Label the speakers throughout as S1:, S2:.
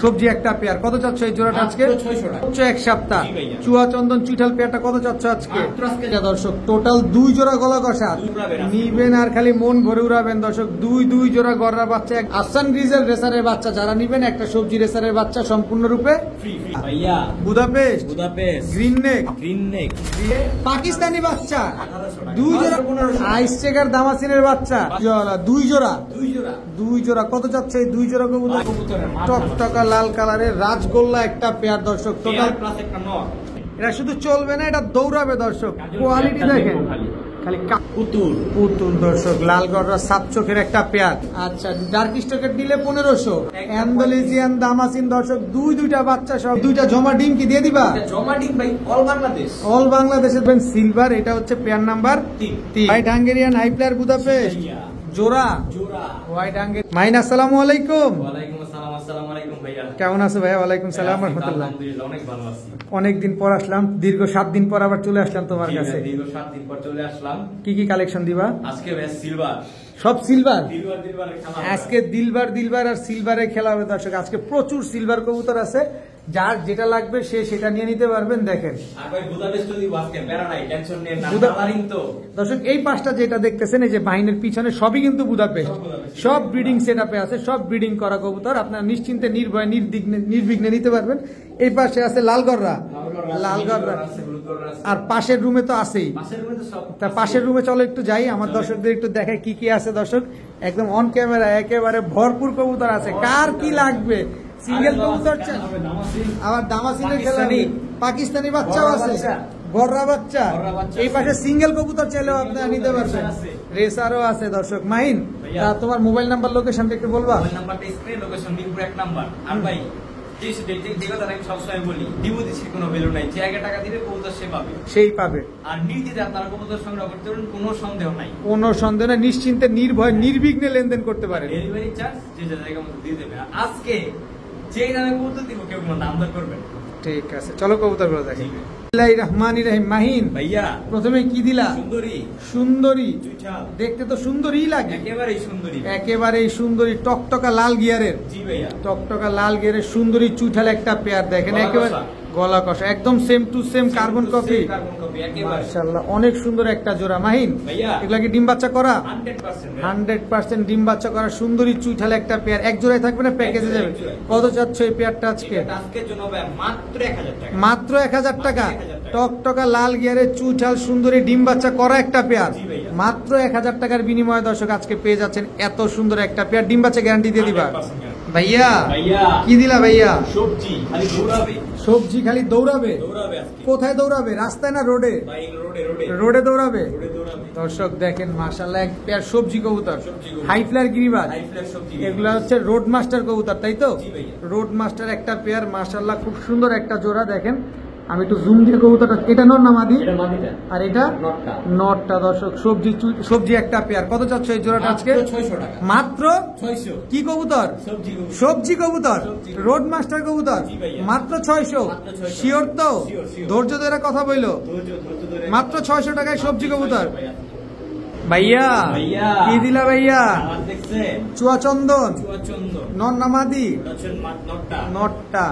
S1: সবজি একটা পেয়ার কত চাচ্ছ এই জোড়াটা আজকে? 600 টাকা। এক সপ্তাহ চুয়া চন্দন চুইঠাল পেয়ারটা কত চাচ্ছ আজকে? দর্শক টোটাল 2 জোড়া গলা কষা নিবেন আর খালি মন ভরে উড়াবেন দর্শক। দুই জোড়া গররা বাচ্চা, এক আফসান গ্রিজেল রেসারের বাচ্চা যারা নিবেন, একটা সবজি রেসারের বাচ্চা সম্পূর্ণরূপে ফ্রি। ভাইয়া বুদাপেস্ট গ্রিন নেক পাকিস্তানি বাচ্চা 2 জোড়া, আইস চেকার দামাসিনের বাচ্চা 2 জোড়া কত চাচ্ছে এই 2 জোড়া কবুতর? টকটকা লাল কালারের রাজগোল্লা একটা পেয়ার দর্শক। টোটাল এটা শুধু চলবে না, এটা দৌড়াবে দর্শক। কোয়ালিটি দেখেন খালি পুতুল দর্শক। লাল গড়রা সাপ চোখের একটা পেয়ার। আচ্ছা ডার্ক স্টকের দিলে 1500। অ্যান্ডালুসিয়ান দামাসিন দর্শক দুইটা বাচ্চা সব, 2টা জমা ডিম কি দিয়ে দিবা?
S2: জমা ডিম ভাই
S1: অল বাংলাদেশের সিলভার। এটা হচ্ছে pair number 3। White Hungarian high flyer Budapest জোড়া হোয়াইট হাঙ্গেরিয়ান। মাইন আসসালামু আলাইকুম।
S2: আসসালামু আলাইকুম ভাইয়া।
S1: কেমন আছো ভাইয়া? ওয়ালাইকুম সালাম রাহমাতুল্লাহ।
S2: আলহামদুলিল্লাহ অনেক ভালো আছি।
S1: অনেকদিন পর আসলাম, দীর্ঘ 7 দিন পর আবার চলে আসলাম তোমার কাছে।
S2: দীর্ঘ 7 দিন পর চলে আসলাম।
S1: কি কালেকশন দিবা
S2: আজকে? ভাই সিলভার,
S1: সব সিলভার।
S2: দিলবারের খেলা
S1: আজকে দিলবার আর সিলভারে খেলা হবে দর্শক। আজকে প্রচুর সিলভার কবুতর আছে, যার যেটা লাগবে সে সেটা নিয়ে নিতে পারবেন। দেখেন
S2: আর ভাই বুদাপেস্ট যদি আজকে বেরা নাই, টেনশন নেই না। কালারিং তো দর্শক
S1: এই পাঁচটা যেটা দেখতেছেন এই যে বাহিনীর পিছনে সবই কিন্তু বুদাপেস্ট, সব ব্রিডিং সেটআপে আছে, সব ব্রিডিং করা কবুতর। আপনারা নিশ্চিন্তে নির্ভয়ে নির্বিঘ্নে নিতে পারবেন। এই পাশে আছে লালগড়রা আর পাশের রুমে তো আছেই। তা পাশের রুমে চলো একটু যাই, আমার দর্শকদের একটু দেখাই কি আছে দর্শক। একদম অন ক্যামেরা একেবারে ভরপুর কবুতর আছে। কার কি লাগবে? সিঙ্গেল কবুতর চান, আবার দামাসিনের খেলা নেই, পাকিস্তানি বাচ্চাও আছে, গররা বাচ্চা। এই পাশে সিঙ্গেল কবুতর চাইলেও আপনারা নিতে পারবেন, রেসারও আছে দর্শক। মাহিন তোমার মোবাইল নাম্বার লোকেশনটা একটু বলবা?
S2: মোবাইল নাম্বারটা স্ক্রিনে, লোকেশন মিরপুর 1 নাম্বার। আর ভাই আমি সবসময় বলি, ডিপোজিটের কোনো ভ্যালু নাই। যে আগে টাকা দিবে কবুতর সেই পাবে। আর নির্দ্বিধায় আপনারা কবুতর সংগ্রহ করতে পারেন, কোনো সন্দেহ নাই।
S1: নিশ্চিন্তে নির্ভয় নির্বিঘ্নে লেনদেন করতে পারেন।
S2: ডেলিভারি চার্জ যে জায়গা মতো দিয়ে দেবে। আজকে যে দামে কবুতর দিব কেউ কোনো দাম দর করবে।
S1: ঠিক আছে, চলো কবুতর গুলো দেখি। মাহিন ভাইয়া প্রথমে কি দিলা? সুন্দরী দেখতে তো সুন্দরী লাগে, একেবারেই সুন্দরী টকটকা লাল গিয়ারের। টকটকা লাল গিয়ারের সুন্দরী চুইঠাল একটা পেয়ার দেখেন, একেবারে গলা কষা, একদম same to same carbon copy. মাশাআল্লাহ অনেক সুন্দর একটা জোড়া। মাহিন এগুলা কি ডিম বাচ্চা করা? 100% ডিম বাচ্চা করা সুন্দরী চুইঠাল একটা পেয়ার। এক জোড়ায় থাকবে না প্যাকেজে যাবে? কত চাচ্ছ এই পেয়ারটা আজকে? মাত্র 1000 টাকা। টকটকা লাল গিয়ারের চুইঠাল সুন্দরী ডিম বাচ্চা করা একটা পেয়ার মাত্র 1000 টাকার বিনিময়ে দর্শক আজকে পেয়ে যাচ্ছেন এত সুন্দর একটা পেয়ার। ডিম বাচ্চা গ্যারান্টি দিয়ে দিবা? ভাইয়া কি দিলা ভাইয়া? সবজি খালি দৌড়াবে। কোথায় দৌড়াবে? রাস্তায় না রোডে? রোডে দৌড়াবে দর্শক। দেখেন মাশাআল্লাহ এক পেয়ার সবজি কবুতর, হাই ফ্লায়ার গিরিবাজ। এগুলা হচ্ছে রোড মাস্টার কবুতর, তাই তো? রোড মাস্টার একটা পেয়ার মাশাআল্লাহ, খুব সুন্দর একটা জোড়া। দেখেন আমি একটু জুম দিয়ে কবুতরটা, এটা নর না মাদি? আর এটা নটটা দর্শক। সবজি একটা পেয়ার কত চাচ্ছ এই জোড়াটা আজকে? 600 টাকা। মাত্র 600। কি কবুতর? সবজি কবুতর, রোড মাস্টার কবুতর, মাত্র 600। শিওর তো? ধৈর্য ধরে কথা বইলো। মাত্র 600 টাকায় সবজি কবুতর। ভাইয়া কি দিলা ভাইয়া? চুয়াচন্দন নর না মাদি? নটটা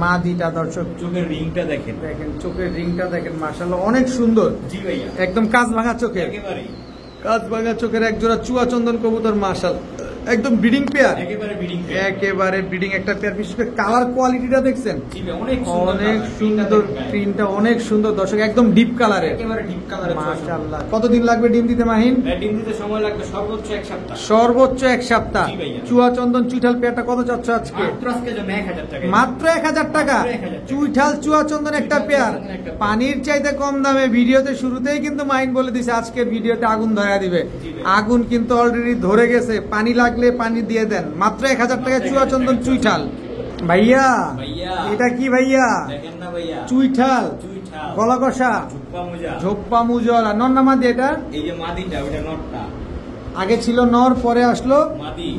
S1: মাদিটা দর্শক।
S2: চোখের রিংটা দেখেন,
S1: চোখের রিংটা দেখেন মাশাআল্লাহ অনেক সুন্দর। একদম কাজ ভাঙা চোখের, কাজ ভাঙা চোখের এক জোড়া চুয়াচন্দন কবুতর মাশাআল্লাহ, একদম ব্রিডিং পেয়ার, একেবারে ব্রিডিং একটা পেয়ার। বিশেষ করে কালার কোয়ালিটিটা দেখছেন, অনেক সুন্দর, প্রিন্টটা অনেক সুন্দর দর্শক, একদম ডিপ কালারের মাশাআল্লাহ। কতদিন লাগবে ডিম দিতে মাহিন?
S2: ডিম দিতে সময় লাগবে সর্বোচ্চ 1 সপ্তাহ।
S1: সর্বোচ্চ 1 সপ্তাহ। চুয়াচন্দন চুইঠাল পেয়ারটা কত চাচ্ছ আজকে? মাত্র 1000 টাকা। চুইঠাল চুয়াচন্দন একটা পেয়ার, পানির চাইতে কম দামে। ভিডিওতে শুরুতেই কিন্তু মাহিন বলে দিছে আজকে ভিডিওতে আগুন ধরা দিবে। আগুন কিন্তু অলরেডি ধরে গেছে, পানি লাগলে পানি দিয়ে দেন। মাত্র 1000 টাকায় চুয়াচন্দন চুইঠাল। ভাইয়া এটা কি ভাইয়া? চুইঠাল গলা কষা, ঝোপ্পা মুজলা। নর না মাদি এটা? আগে ছিল নর, পরে আসলো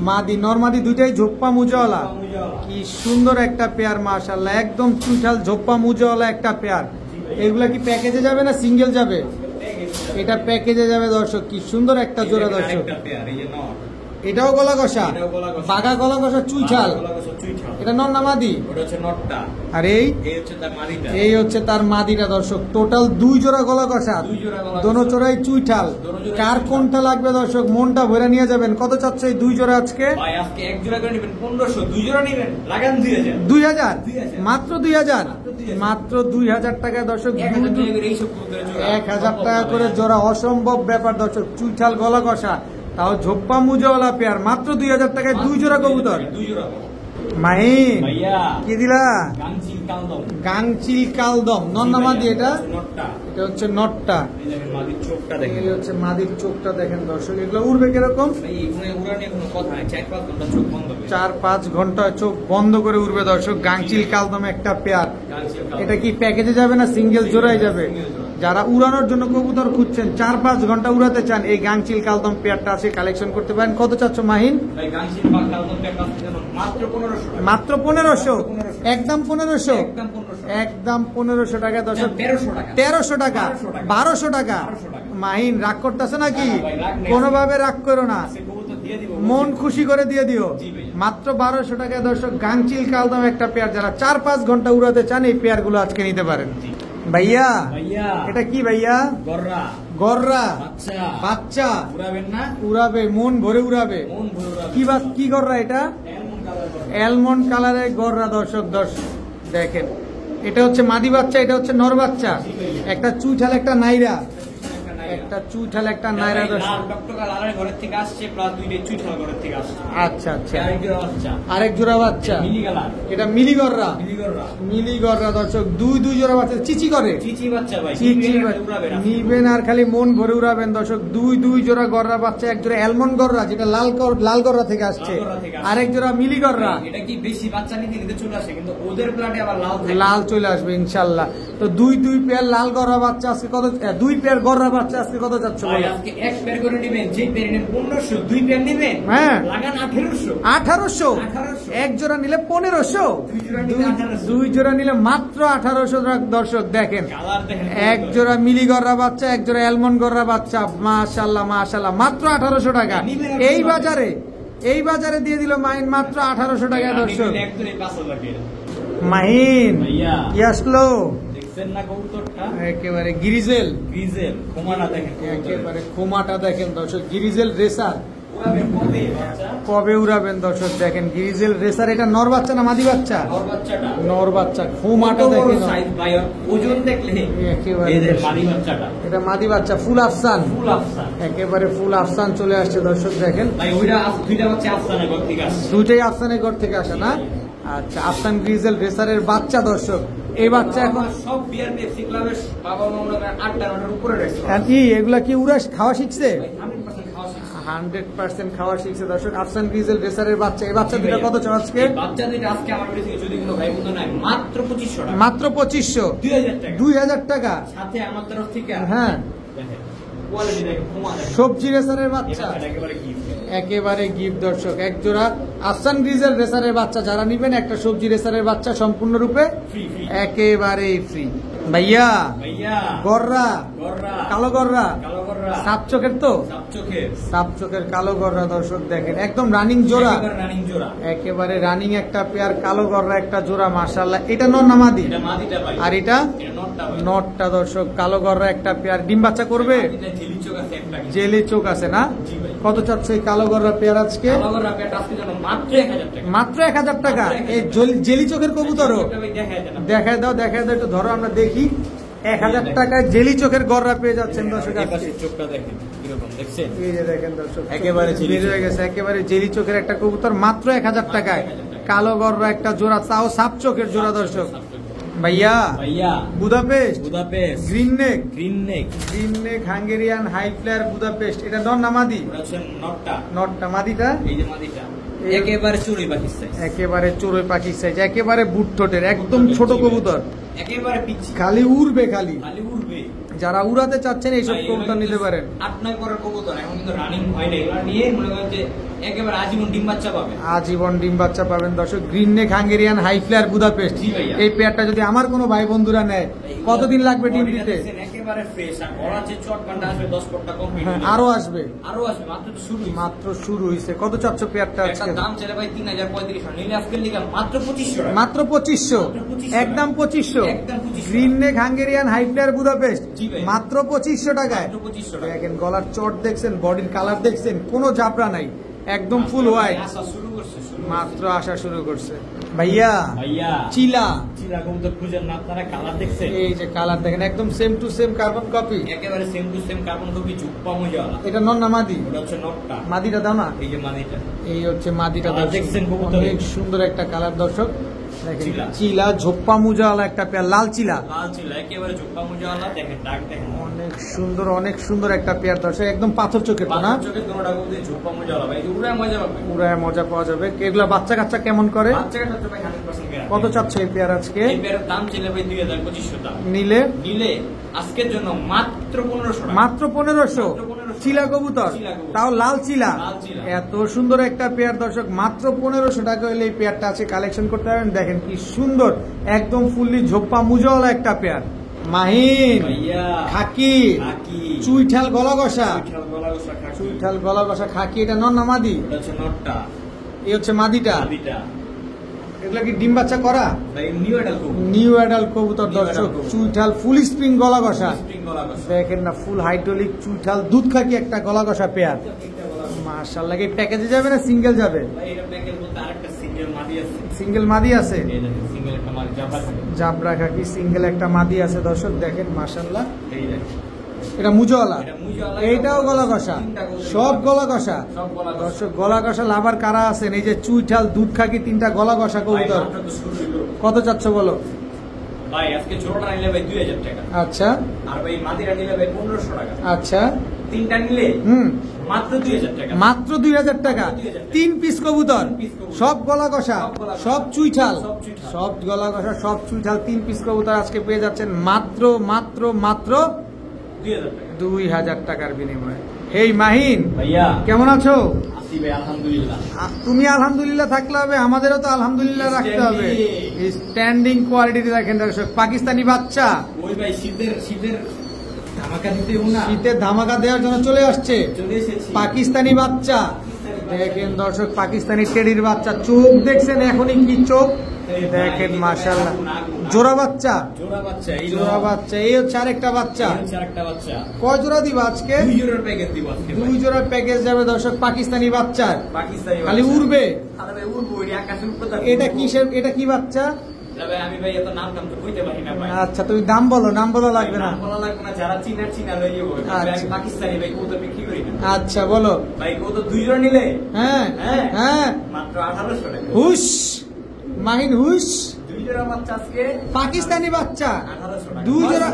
S1: মাদি। নর মাদি দুইটাই ঝোপ্পা মুজলা। কি সুন্দর একটা পেয়ার মাশাআল্লাহ, একদম চুইঠাল ঝোপ্পা মুজলা একটা পেয়ার। এগুলা কি প্যাকেজে যাবে না সিঙ্গেল যাবে? এটা প্যাকেজে যাবে দর্শক। কি সুন্দর একটা জোড়া দর্শক। এটাও গলা কষা, বাঘা গলা কষা চুইঠাল। এটা নর না মাদি? আর এই হচ্ছে তার মাদিটা দর্শক। টোটাল 2 জোড়া গলা কষা, দোনো জোড়াই চুইঠাল। কার কোনটা লাগবে দর্শক মনটা ভরে নিয়ে যাবেন। কত চাচ্ছে এই 2 জোড়া আজকে?
S2: এক জোড়া করে নেবেন 1500, 2 জোড়া নেবেন লাগান 2000।
S1: 2000 মাত্র 2000, মাত্র 2000 টাকায় দর্শক 1000 টাকা করে জোড়া। অসম্ভব ব্যাপার দর্শক, চুইঠাল গলা কষা, তাও ঝোপ্পা মুজওয়ালা পেয়ার, মাত্র 2000 টাকায় 2 জোড়া কবুতর। মাহিন কি দিলা? গাংচিল কালদম। নন্নামাদি এটা? এটা হচ্ছে নটটা। এই হচ্ছে মাদির চোখটা দেখেন দর্শক। এগুলো উড়বে কিরকম? 4-5 ঘন্টা চোখ বন্ধ করে উড়বে দর্শক। গাংচিল কালদম একটা পেয়ার। এটা কি প্যাকেজে যাবে না সিঙ্গেল জোড়াই যাবে? যারা উড়ানোর জন্য কবুতর খুঁজছেন, 4-5 ঘন্টা উড়াতে চান, এই গাংচিল কালদম পেয়ারটা আছে, কালেকশন করতে পারেন। কত চাচ্ছ মাহিন? মাত্র 1500, একদম 1500, একদম 1500 টাকা দর্শক। 1300 টাকা, 1200 টাকা। মাহিন রাগ করতেছে নাকি? কোনোভাবে রাগ করো না, মন খুশি করে দিয়ে দিও। মাত্র 1200 টাকায় দর্শক গাংচিল কালদম একটা পেয়ার। যারা 4-5 ঘন্টা উড়াতে চান, এই পেয়ার গুলো আজকে নিতে পারেন। ভাইয়া এটা কি ভাইয়া? গররা বাচ্চা। উড়াবে, মন ভরে উড়াবে। কি গররা এটা? অ্যালমন্ড কালারের গররা দর্শক। দেখেন, এটা হচ্ছে মাদি বাচ্চা, এটা হচ্ছে নর বাচ্চা। একটা চুইঠাল একটা নাইরা, একটা চুইঠাল একটা নাইরা দর্শক। আচ্ছা আচ্ছা, আরেক জোড়া বাচ্চা। এটা মিলি গররা, মিলি গররা দর্শক। 2 জোড়া বাচ্চা। চিচি করে, চিচি নিবেন আর খালি মন ভরে উড়াবেন দর্শক। 2 জোড়া গররা বাচ্চা। এক জোড়া অ্যালমন্ড গররা, যেটা লাল গররা থেকে আসছে। আরেক জোড়া মিলি গররা।
S2: এটা কি বেশি বাচ্চা নিতে চলে আসে, কিন্তু ওদের প্লাটে আবার
S1: লাল চলে আসবে ইনশাল্লাহ। তো 2 পেয়ার লাল গররা বাচ্চা আজকে কত? 2 পেয়ার গররা বাচ্চা আজকে কত যাচ্ছে?
S2: আজকে এক পেয়ার করে নেবেন, যে পেয়ার নেবেন 1500, 2 পেয়ার নেবেন
S1: হ্যাঁ
S2: লাগান 1800।
S1: 1800, এক জোড়া নিলে 1500, 2 জোড়া নিলে মাত্র 1800 দর্শক। দেখেন, এক জোড়া মিলি গররা বাচ্চা, এক জোড়া অ্যালমন্ড গররা বাচ্চা। মাশাআল্লাহ মাশাআল্লাহ, মাত্র 1800 টাকা। এই বাজারে দিয়ে দিল মাহিন মাত্র 1800 টাকা দর্শক। মাহিন কি আসলো? একেবারে গ্রিজেল, একেবারে খোমাটা দেখেন দর্শক। গ্রিজেল রেসার কবে উড়াবেন দর্শক? দেখেন গ্রিজেল রেসার। এটা নর বাচ্চা না মাদি বাচ্চা? নর বাচ্চা। খোমাটা দেখেন,
S2: ওজন দেখলে
S1: একেবারে এটা মাদি বাচ্চা। ফুল আফসান, একেবারে ফুল আফসান চলে আসছে দর্শক। দেখেন দুইটাই আফসানের ঘর থেকে আসে না? আচ্ছা, আফসান গ্রিজেল রেসারের বাচ্চা দর্শক। এই বাচ্চা এখন
S2: সব বিয়ার পেপসি ক্লাবের বাবা মামা 8-9 উপরে রয়েছে।
S1: কি এগুলা কি উড়া খাওয়া শিখছে? 100% খাওয়া শিখছে দর্শক। আফসান গ্রিজেল রেসারের বাচ্চা। এই বাচ্চা দুটো কত চাও আজকে?
S2: বাচ্চা দুটো আজকে আমার কাছে যদি কোনো ভাই বন্ধু নাই, মাত্র 2500 টাকা।
S1: মাত্র 2500, 2000 টাকা
S2: সাথে আমার তরফ থেকে।
S1: হ্যাঁ, সবজি রেসারের বাচ্চা, একেবারে গিফট দর্শক। এক জোড়া আফসান গ্রিজেল রেসারের বাচ্চা যারা নিবেন, একটা সবজি রেসারের বাচ্চা সম্পূর্ণরূপে একেবারে ফ্রি। ভাইয়া গররা, কালো গররা, সাপ চোখের, তো সাপ চোখের কালো গররা দর্শক। দেখেন একদম রানিং জোড়া, একেবারে রানিং একটা পেয়ার কালো গররা একটা জোড়া। মাশাআল্লাহ, এটা নর না মাদি? আর এটা নটটা দর্শক। কালো গররা একটা পেয়ার। ডিম বাচ্চা করবে? জেলি চোখ আছে না? কত চাচ্ছে এই কালো গররা পেয়ার আজকে? মাত্র 1000 টাকা। এই জেলি চোখের কবুতরও দেখায় দাও, দেখায় দাও একটু, ধরো আমরা দেখি। 1000 টাকায় জেলি চোখের গররা পেয়ে যাচ্ছেন দর্শক।
S2: চোখটা দেখেন কিরকম, দেখছেন?
S1: এই যে দেখেন দর্শক, একেবারে বের হয়ে গেছে। একেবারে জেলি চোখের একটা কবুতর মাত্র 1000 টাকায়। কালো গররা একটা জোড়া, তাও সাপ চোখের জোড়া দর্শক। ভাইয়া Budapest, green neck Hungarian high flyer Budapest. এটা নর না মাদি? নটটা। মাদিটা? এই যে মাদিটা একেবারে চড়ুই পাখির সাইজ, একেবারে চড়ুই পাখির সাইজ, একেবারে বুট ঠোঁটের, একদম ছোট কবুতর, একেবারে পিচ্ছি, খালি উড়বে, খালি উড়বে। যারা উড়াতে চাচ্ছেন এইসব কবুতর নিতে পারেন। 8-9 পরের কবুতর, এখন কিন্তু রানিং হয় না, এগুলো নিয়ে মনে করেন যে একেবারে আজীবন ডিম বাচ্চা পাবেন, আজীবন ডিম বাচ্চা পাবেন দর্শক। Green neck Hungarian high flyer Budapest. এই পেয়ারটা যদি আমার কোনো ভাই বন্ধুরা নেয়, কতদিন লাগবে ডিম দিতে?
S2: একেবারে ফ্রেশ। আর ওরা যে চটকানটা আসবে 10 পটটা কম হয়ে
S1: আরো আসবে
S2: মাত্র তো শুরু
S1: মাত্র শুরু হইছে। কত চাচ্ছ পেয়ারটা আজকে?
S2: একটা দাম চলে ভাই 3035 নিলে আজকে লিগা মাত্র 2500 টাকা।
S1: মাত্র 2500, একদম 2500। Green neck Hungarian highflyer Budapest মাত্র 2500 টাকায়। দেখেন গলার চট দেখছেন, বডির কালার দেখছেন, কোনো জাবরা নাই, একদম ফুল হোয়াইট। মাত্র আসা শুরু করছে। ভাইয়া চিলা
S2: কবুতর খুঁজেন না আপনারা, কালার দেখছেন?
S1: এই যে কালার দেখেন, একদম same to same carbon copy,
S2: একেবারে same to same carbon copy. ঝুপ্পা মজাওয়ালা।
S1: এটা নন না মাদি?
S2: এটা হচ্ছে নটটা।
S1: মাদিটা দাও না।
S2: এই যে মাদিটা,
S1: এই হচ্ছে মাদিটা।
S2: দেখছেন কবুতর,
S1: অনেক সুন্দর একটা কালার দর্শক। দেখেন চিলা ঝোপ্পা মুজাওয়ালা একটা পেয়ার, লাল চিলা
S2: একেবারে ঝোপ্পা মুজাওয়ালা। দেখেন ডাক দেখেন,
S1: অনেক সুন্দর একটা পেয়ার দর্শক, একদম পাথর চোখের তো না?
S2: চোখের দুটোটা কবুতর ঝোপ্পা মুজাওয়ালা ভাই, উড়ায় মজা পাবে,
S1: উড়ায় মজা পাওয়া যাবে। এগুলা বাচ্চা কাচ্চা কেমন করে?
S2: বাচ্চা কাচ্চা ভাই 100% গ্যারান্টি।
S1: কত চাচ্ছে এই পেয়ার আজকে?
S2: এই পেয়ারের দাম ছিল ভাই 2500 টাকা।
S1: নিলে
S2: আজকের জন্য মাত্র 1500 টাকা।
S1: মাত্র 1500 চিলা কবুতর, তাও লাল চিলা। এত সুন্দর একটা পেয়ার দর্শক, মাত্র 1500 টাকা হলে এই পেয়ারটা আছে কালেকশন করতে পারেন। দেখেন কি সুন্দর, একদম ফুললি ঝোপ্পা মুজাওয়ালা একটা পেয়ার। মাহিন খাকি চুইঠাল গলা ঘষা, চুইঠাল গলা ঘষা খাকি। এটা নন না মাদি? এই হচ্ছে মাদিটা। এগুলা কি ডিম বাচ্চা করা? নিউ অ্যাডাল্ট কবুতর দর্শক, চুইঠাল ফুল স্প্রিং গলা ঘষা। দেখেন না, ফুল হাইড্রোলিক চুইঠাল দুধ খাকি একটা গলা ঘষা পেয়ার। মাশাআল্লাহ। এই প্যাকেজে যাবে না সিঙ্গেল যাবে? সিঙ্গেল মাদি আছে, জাবরা খাকি সিঙ্গেল একটা মাদি আছে দর্শক। দেখেন মাশাআল্লাহ, এটা মুজাওয়ালা, এইটাও গলা ঘষা, সব গলা ঘষা দর্শক। গলা ঘষা লাভার কারা আছেন? এই যে চুইঠাল দুধ খাকি তিনটা গলা ঘষা কবুতর। কত চাচ্ছ বলো?
S2: ভাই আজকে ছোটটা নিলে ভাই 2000 টাকা।
S1: আচ্ছা।
S2: আর ভাই মাদিটা নিলে ভাই 1500 টাকা।
S1: আচ্ছা।
S2: তিনটা নিলে মাত্র 2000 টাকা।
S1: মাত্র 2000 টাকা। 3 পিস কবুতর, সব গলা ঘষা, সব চুইঠাল, সব গলা ঘষা, সব চুইঠাল। 3 পিস কবুতর আজকে পেয়ে যাচ্ছেন মাত্র মাত্র মাত্র 2000 টাকার বিনিময়ে। হেই মাহিন
S2: ভাইয়া,
S1: কেমন আছো?
S2: আছি ভাই আলহামদুলিল্লাহ।
S1: তুমি আলহামদুলিল্লাহ থাকলে হবে, আমাদেরও তো আলহামদুলিল্লাহ রাখতে হবে। স্ট্যান্ডিং কোয়ালিটি দেখেন দর্শক, পাকিস্তানি বাচ্চা।
S2: ওই ভাই শীতের ধামাকা দিতে না,
S1: শীতের ধামাকা দেওয়ার জন্য চলে আসছে পাকিস্তানি বাচ্চা। দেখেন দর্শক, পাকিস্তানি টেডির বাচ্চা। চোখ দেখছেন এখনই কি চোখ, দেখেন মাশাআল্লাহ। জোড়া বাচ্চা, জোড়া বাচ্চা। এই হচ্ছে আরেকটা বাচ্চা। কয় জোড়া দিবা আজকে?
S2: 2 জোড়ার প্যাকেজ দিব আজকে।
S1: 2 জোড়ার প্যাকেজ যাবে দর্শক, পাকিস্তানি বাচ্চার। খালি উড়বে। এটা কিসের, এটা কি বাচ্চা?
S2: আমি ভাই এত নাম তো কইতে পারি না ভাই।
S1: আচ্ছা তুমি দাম বলো, নাম বলা লাগবে না।
S2: নাম বলা লাগবে না, যারা চিনা লই যাবো। আমি পাকিস্তানি ভাই কত বিক্রি করি না।
S1: আচ্ছা বলো
S2: ভাই, কত 2 জোড়া নিলে?
S1: হ্যাঁ হ্যাঁ
S2: মাত্র 1800 টাকা।
S1: হুশ মাহিন হুশ।
S2: 2 জোড়া বাচ্চা আজকে
S1: পাকিস্তানি বাচ্চা
S2: 1800
S1: 2 জোড়া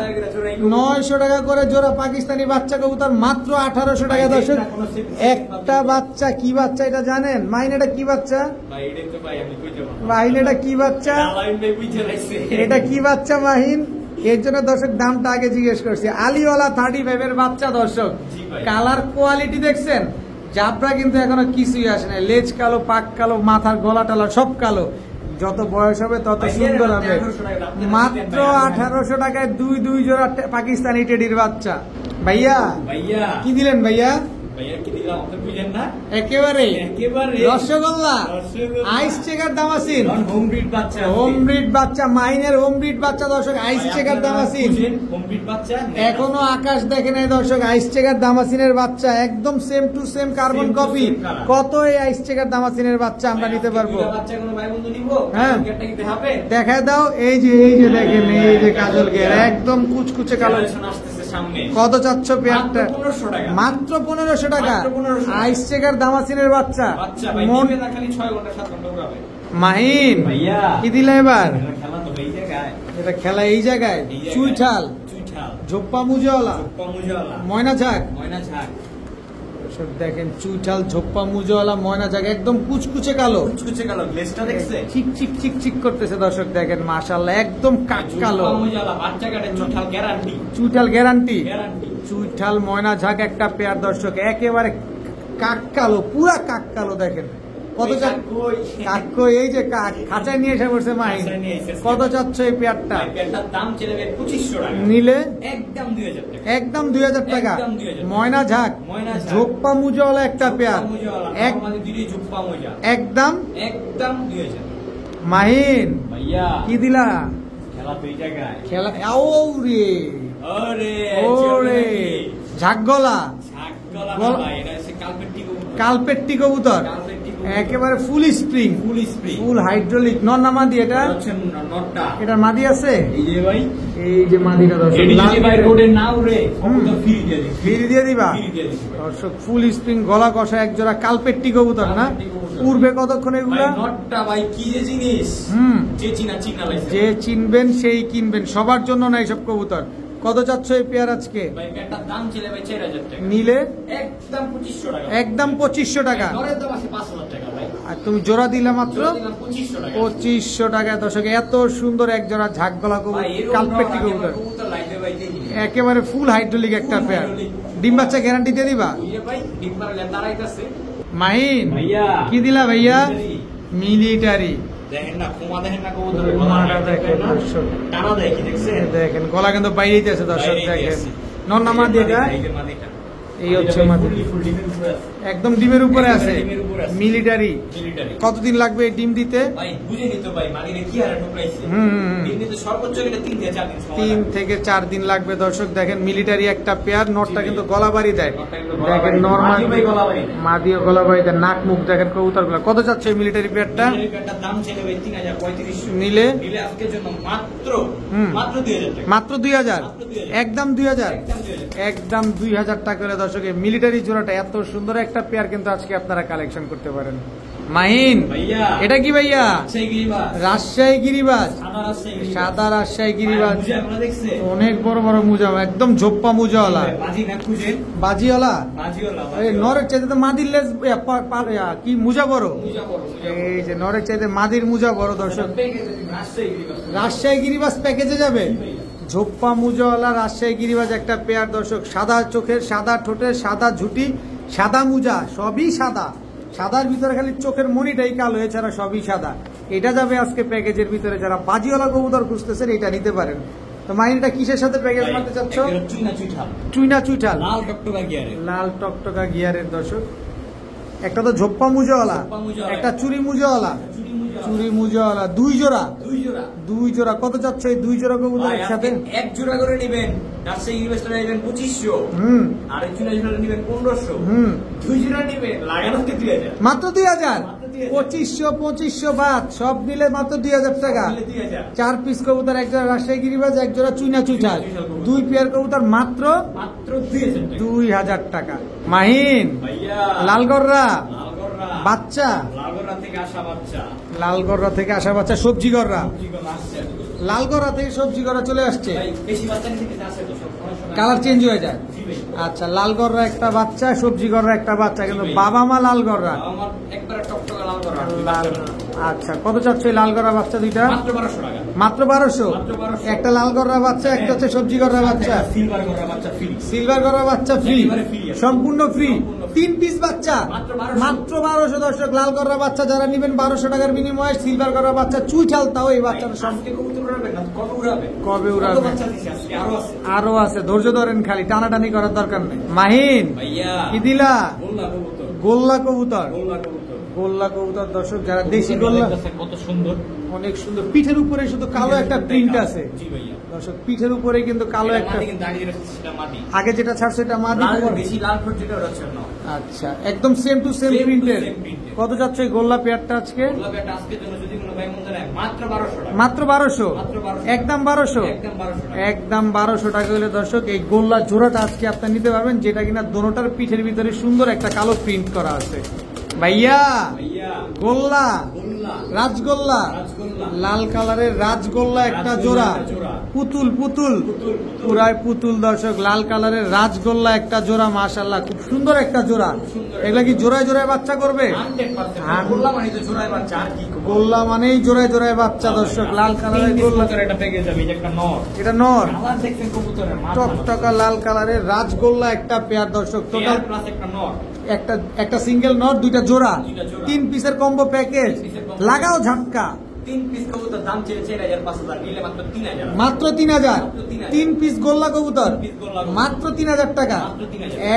S1: 900 টাকা করে জোড়া পাকিস্তানি বাচ্চা কবুতর, মাত্র 1800 টাকা দর্শক। একটা বাচ্চা, কি বাচ্চা এটা জানেন মাহিন? এটা কি বাচ্চা
S2: ভাই? এটা তো ভাই আমি কইতে পারবো
S1: মাহিন, এটা কি বাচ্চা? এটা কি বাচ্চা মাহিন? এর জন্য দর্শক দামটা আগে জিজ্ঞেস করছি। আলিওয়ালা 35 এর বাচ্চা দর্শক। কালার কোয়ালিটি দেখছেন, জাবরা কিন্তু এখনো কিছুই আসে না। লেজ কালো, পাক কালো, মাথার গলা টালা সব কালো। যত বয়স হবে তত সুন্দর হবে। মাত্র 1800 টাকায় 2 জোড়া পাকিস্তানি টেডির বাচ্চা। ভাইয়া কি দিলেন ভাইয়া? একেবারে রসগোল্লা, আইস চেকার দামাসিন, হোম ব্রিড বাচ্চা। মাইনের হোম ব্রিড বাচ্চা দর্শক, আইস চেকার দামাসিন। এখনো আকাশ দেখে নাই দর্শক, আইস চেকার দামাসিনের বাচ্চা, একদম same to same carbon copy. কত এই আইস চেকার দামাসিনের বাচ্চা আমরা নিতে পারবো? হ্যাঁ দেখায় দাও। এই যে দেখেন, এই যে কাজল গের, একদম কুচকুচে কালো। কত চাচ্ছ পেয়ারটা? মাত্র 1500 টাকা। আইস চেকার দামাসিনের বাচ্চা। মাহিন কি দিলা এবার? এটা খেলা এই জায়গায়। চুইঠাল ঝোপ্পা মুজাওয়ালা ময়না ঝাঁক। দেখেন চুইঠাল ঝোপ্পা মুজাওয়ালা ময়না ঝাঁক, একদম কুচকুচে কালো, চিক চিক চিক চিক করতেছে দর্শক। দেখেন মাশাআল্লাহ, একদম কাক কালো। চুইঠাল গ্যারান্টি। চুইঠাল ময়না ঝাঁক একটা পেয়ার দর্শক, একেবারে কাক কালো, পুরা কাক কালো। দেখেন কত কাকই এই যে কাক খাঁচায় নিয়ে এসে পড়ছে মাহিন, কত চাচ্ছ এই পেয়ারটা?
S2: দাম চলে 2500 টাকা,
S1: নিলে
S2: একদম 2000 টাকা,
S1: একদম 2000 টাকা। ময়না ঝাক ঝোপ্পা মুজাওয়ালা একটা পেয়ার, একদম
S2: 2000।
S1: মাহিন
S2: ভাইয়া
S1: কি দিলা?
S2: খেলা দুই জায়গায়,
S1: খেলা ওরে ওরে ঝাকগলা কালপেট্টি কবুতর, একেবারে ফুল স্প্রিং, ফুল হাইড্রোলিক। নর না মাদি এটা? এটা মাদি আছে, এই যে মাদিটা ফ্রি দিয়ে দিবা দর্শক। ফুল স্প্রিং গলা কষা এক জোড়া কালপেট্টি কবুতর না? পূর্বে কতক্ষণ এগুলা? যে চিনবেন সেই কিনবেন, সবার জন্য না এইসব কবুতর। কত চাচ্ছ এই পেয়ার আজকে? নিলে একদম 2500 টাকা। আর তুমি জোড়া দিলে মাত্র 2500 টাকা। দর্শক এত সুন্দর এক জোড়া ঝাঁকগলা কবুতর, কালপেট্টি কবুতর, একেবারে ফুল হাইড্রোলিক একটা পেয়ার। ডিম বাচ্চা গ্যারান্টি দিয়ে দিবা? মাহিন কি দিলা ভাইয়া? মিলিটারি। দেখেন গলা কিন্তু বাইরেই আছে দর্শক, দেখেন নর না মাদি এটা? এই হচ্ছে মাদি, একদম ডিমের উপরে আছে, মিলিটারি। কতদিন লাগবে ডিম দিতে? 3 থেকে 4 দিন লাগবে দর্শক। দেখেন মিলিটারি একটা পেয়ার, নটটা কিন্তু গলা বাড়ি দেয়, দেখেন নর্মাল মাদিও গলা বাড়ি দেয়, নাক মুখ দেখেন কবুতর গুলা। কত চাচ্ছে মিলিটারি পেয়ারটা? নিলে মাত্র 2000, একদম 2000, একদম 2000 টাকা করে দর্শক। মিলিটারি জোড়াটা এত সুন্দর একটা পেয়ার কিন্তু আজকে আপনারা কালেকশন করতে পারেন। মাহিন এটা কি ভাইয়া? রাজশাহী গিরিবাজ, সাদা রাজশাহী গিরিবাজ, অনেক বড় বড় মুজা, একদম ঝোপ্পা মুজাওয়ালা, বাজিওয়ালা। নরের চাইতে তো মাদির লেজ কি মুজা বড়, এই যে নরের চাইতে মাদির মুজা বড় দর্শক। রাজশাহী গিরিবাজ প্যাকেজে যাবে, ঝোপ্পা মুজাওয়ালা রাজশাহী গিরিবাজ একটা পেয়ার দর্শক। সাদা চোখের, সাদা ঠোঁটের, সাদা ঝুটি, সাদা মুজা, সবই সাদা। সাদার ভিতরে খালি চোখের মনিটাই কালো, এছাড়া সবই সাদা। এটা যাবে আজকে প্যাকেজের ভিতরে। যারা বাজিওয়ালা কবুতর খুঁজতেছেন এটা নিতে পারেন। তো মাইনটা কিসের সাথে প্যাকেজ মারতে চাচ্ছ? চুইনা চুইঠাল, লাল টকটকা গিয়ারের দর্শক। একটা তো ঝোপ্পা মুজাওয়ালা, একটা চুরি মুজাওয়ালা, চুরি মুজাওয়ালা, দুই জোড়া। কত চাচ্ছ এই 2 জোড়া কবুতর একসাথে?
S2: এক জোড়া করে নেবেন, রাজশাহী ইনভেস্টর নেবেন 2500, আর এই চুনা জোড়া নেবেন 1500, 2 জোড়া নেবেন লাগানোতে 2000,
S1: মাত্র 2000। 2500 বাদ সব মিলে মাত্র 2000 টাকা। 4 পিস কবুতর, এক জোড়া রাজশাহী গিরিবাজ, এক জোড়া চুইনা চুইঠাল, 2 পেয়ার কবুতর মাত্র 2000 টাকা। মাহিন লালগররা বাচ্চা, লালগররা থেকে আসা বাচ্চা, সবজি গররা, লালগররা থেকে সবজি গররা চলে আসছে, কালার চেঞ্জ হয়ে যায়। আচ্ছা লালগররা একটা বাচ্চা, সবজি গররা একটা বাচ্চা, কিন্তু বাবা মা লালগররা। আচ্ছা কত চাচ্ছ লালগররা বাচ্চা দুইটা? মাত্র 1200। একটা লালগররা বাচ্চা, একটা হচ্ছে সবজি গররা বাচ্চা, সিলভার গররা বাচ্চা ফ্রি, সম্পূর্ণ ফ্রি। 3 পিস বাচ্চা মাত্র 1200 দর্শক। লাল গররা বাচ্চা যারা নেবেন 1200 টাকার বিনিময়ে, সিলভার গররা বাচ্চা চুইঠাল, তাও এই বাচ্চাটা কবে উড়াবে? আরো আছে, ধৈর্য ধরেন, খালি টানাটানি করার দরকার নেই। মাহিন কি দিলা? গোল্লা কবুতর, গোল্লা কবুতর দর্শক। যারা দেশি গোল্লা, কত সুন্দর, অনেক সুন্দর। পিঠের উপরে শুধু কালো একটা প্রিন্ট আছে দর্শক, পিঠের উপরে কিন্তু কালো একটা। আগে যেটা ছাড়ছে এটা মাদি, আচ্ছা একদম সেম টু সেম প্রিন্টের। কত যাচ্ছে এই গোল্লা পেয়ারটা আজকে? মাত্র 1200, একদম 1200, একদম 1200 টাকা হলে দর্শক এই গোল্লা জোড়াটা আজকে আপনার নিতে পারবেন, যেটা কিনা দোনোটার পিঠের ভিতরে সুন্দর একটা কালো প্রিন্ট করা আছে। ভাইয়া গোল্লা, রাজগোল্লা, লাল কালারের রাজগোল্লা একটা জোড়া, পুতুল পুতুল পুরাই পুতুল দর্শক, লাল কালারের রাজগোল্লা একটা জোড়া, মাশাআল্লাহ খুব সুন্দর একটা জোড়া। এগুলা কি জোড়ায় জোড়ায় বাচ্চা করবে? গোল্লা মানেই জোড়ায় জোড়ায় বাচ্চা দর্শক, লাল কালারের গোল্লা। এটা নর, টকটকা লাল কালারের রাজগোল্লা একটা পেয়ার দর্শক। টোটাল একটা সিঙ্গেল নর, দুইটা জোড়া, 3 পিসের কম্বো প্যাকেজ। লাগাও ঝাটকা।
S2: 3 পিস কবুতর দাম ছিল 4,000-5,000, নিলে মাত্র 3,000।
S1: মাত্র 3,000। 3 পিস গোল্লা কবুতর মাত্র 3,000 টাকা।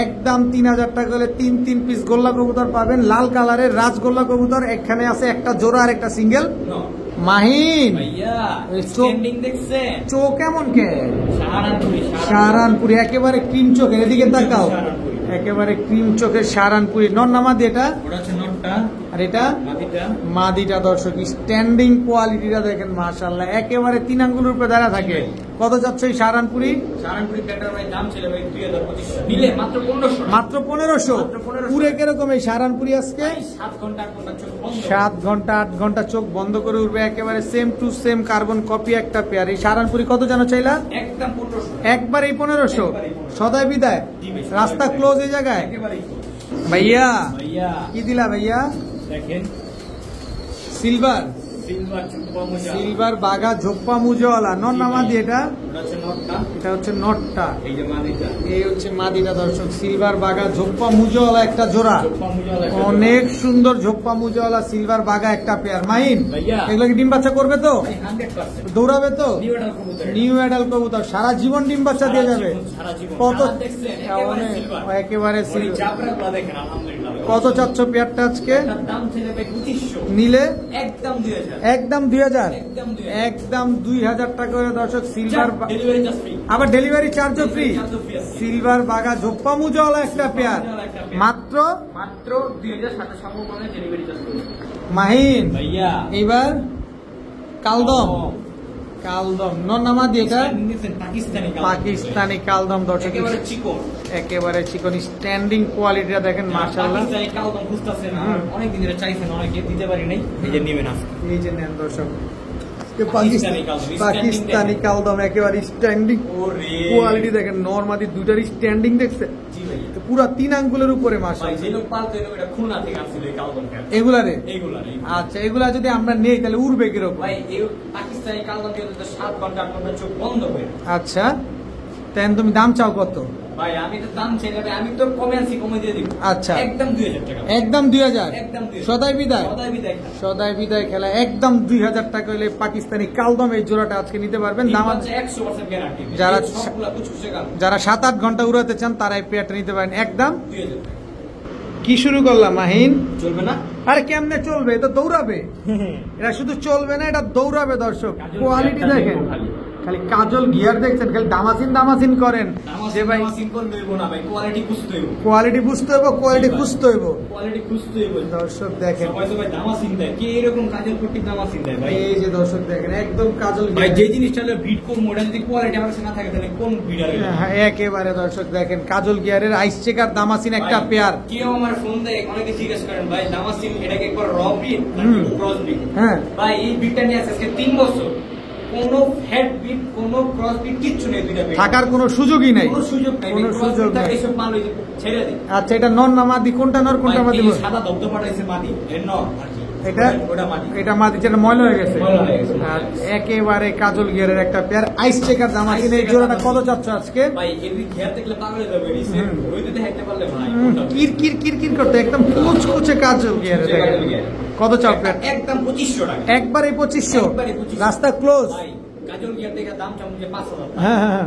S1: একদম 3,000 টাকা হলে 3 পিস গোল্লা কবুতর পাবেন, লাল কালারের রাজগোল্লা কবুতর। এখানে আছে একটা জোড়া আর একটা সিঙ্গেল। মাহিন চোখ কেমন কে? সাহারানপুরি, একেবারে ক্রিম চোখের। এদিকে তাকাও, একেবারে ক্রিম চোখের সাহারানপুরি। নর নামাদি এটা, আর এটা মাদিটা দর্শক। স্ট্যান্ডিং কোয়ালিটিটা দেখেন মাশাআল্লাহ, একেবারে 3 আঙ্গুলের উপরে দাঁড়া থাকে। কত যাচ্ছে এই সাহারানপুরি?
S2: দাম ছিল 2,000-2,500, নিলে মাত্র 1,500।
S1: মাত্র 1,500। উড়ে কিরকম এই সাহারানপুরি আজকে? 7 ঘন্টা 8 ঘন্টা চোখ বন্ধ করে উঠবে, একেবারে same to same carbon copy একটা পেয়ার। এই সাহারানপুরি কত জানো চাইলা?
S2: একদম 1,500।
S1: একবার এই 1,500। সদাই বিদায়, রাস্তা ক্লোজ এই জায়গায়। ভাইয়া কি দিলা ভাইয়া?
S2: দেখেন
S1: সিলভার বাঘা ঝোপ্পা মুজওয়ালা। নর নামাদি এটা? এটা হচ্ছে নটটা, এই হচ্ছে মাদিটা দর্শক। সিলভার বাঘা ঝোপ্পা মুজওয়ালা একটা জোড়া, অনেক সুন্দর ঝোপ্পা মুজওয়ালা সিলভার বাঘা একটা পেয়ার। মাহিন এগুলো কি ডিম বাচ্চা করবে তো? দৌড়াবে তো? নিউ অ্যাডাল কবুতর, সারা জীবন ডিম বাচ্চা দিয়ে যাবে। কত? একেবারে কত চাচ্ছ পেয়ারটা আজকে? নিলে একদম 2,000। একদম 2,000 টাকা করে দর্শক। সিলভার, আবার ডেলিভারি চার্জও ফ্রি। সিলভার বাঘা ঝোপ্পা মুজওয়ালা একটা পেয়ার, মাত্র
S2: 2,000।
S1: মাহিন এইবার কালদম নর নামাদি এটা? পাকিস্তানি কালদম দর্শক, একেবারে চিকন। স্ট্যান্ডিং কোয়ালিটিটা দেখেন মাশাআল্লাহ। এই যে নেন দর্শক, পাকিস্তানি কালদম, একেবারে স্ট্যান্ডিং কোয়ালিটি দেখেন। নরমাদি দুইটার স্ট্যান্ডিং দেখছে পুরা 3 আঙ্গুলের উপরে মাশাআল্লাহ। এগুলারে আচ্ছা, এগুলা যদি আমরা নেই তাহলে উড়বে কিরকম? আচ্ছা, তাই তুমি দাম চাও কত?
S2: ভাই আমি তো দাম চাই না, আমি তো কমে দিয়ে দিব।
S1: আচ্ছা,
S2: একদম 2,000 টাকা।
S1: একদম 2,000। সদাই বিদায়, সদাই বিদায় খেলা। একদম 2,000 টাকা হলে পাকিস্তানি কালদম এই জোড়াটা আজকে নিতে পারবেন। দাম
S2: 100% গ্যারান্টি।
S1: যারা 7-8 ঘন্টা উড়াতে চান তারা এই পেয়ারটা নিতে পারেন একদম 2,000। কি শুরু করলাম মাহিন?
S2: চলবে না?
S1: আরে কেমনে চলবে? এটা দৌড়াবে। এটা শুধু চলবে না, এটা দৌড়াবে দর্শক। কোয়ালিটি দেখেন, খালি কাজল গিয়ার দেখছেন, খালি দামাসিন করেন যে ভাই কোয়ালিটি বুঝতে হইব, কোয়ালিটি খুঁজতে হইব। দর্শক দেখেন, এই যে দর্শক দেখেন একদম কাজল গিয়ার।
S2: যে জিনিসটা ভিড কোন মডেল যদি কোয়ালিটি আমার কাছে না থাকে তাহলে কোন ভিডার?
S1: হ্যাঁ একেবারে দর্শক দেখেন কাজল গিয়ারের আইস চেকার দামাসিন একটা পেয়ার।
S2: কেউ আমার ফোন দেয়, অনেকে জিজ্ঞেস করেন ভাই দামাসিন এটাকে একবার র ব্রিড ক্রস ব্রিড?
S1: হ্যাঁ
S2: ভাই এই ব্রিডটা নিয়ে আজকে 3 বছর কোনো হেড বিট কোনো ক্রস বিট কিচ্ছু নেই, দুইটা
S1: থাকার কোনো সুযোগই নাই,
S2: কোনো সুযোগ নাই, কোনো সুযোগ নাই। এইসব মাল ওই ছেড়ে দিই।
S1: আচ্ছা, এটা নর না মাদি? কোনটা নর কোনটা মাদি?
S2: সাদা দবদবা পাঠাইছে মাদি, এর নর।
S1: এটা এটা মাদি, যেটা ময়লা হয়ে গেছে। একেবারে কাজল গিয়ারের একটা পেয়ার আইস চেকার দামাসিন। এই জোড়াটা কত চাচ্ছ আজকে?
S2: ভাই এমনি গিয়ার দেখলে পাগল হয়ে যাবে, ওই দিতে হাঁটতে পারলে ভাই
S1: কির করতে একদম কুচকুচে কাজল গিয়ারে দেখেন। কত চাও পেয়ার?
S2: একদম 2,500 টাকা।
S1: একবারে 2,500। রাস্তা ক্লোজ।
S2: কাজল গিয়ার দেখে দাম চাম যে 5,000।
S1: হ্যাঁ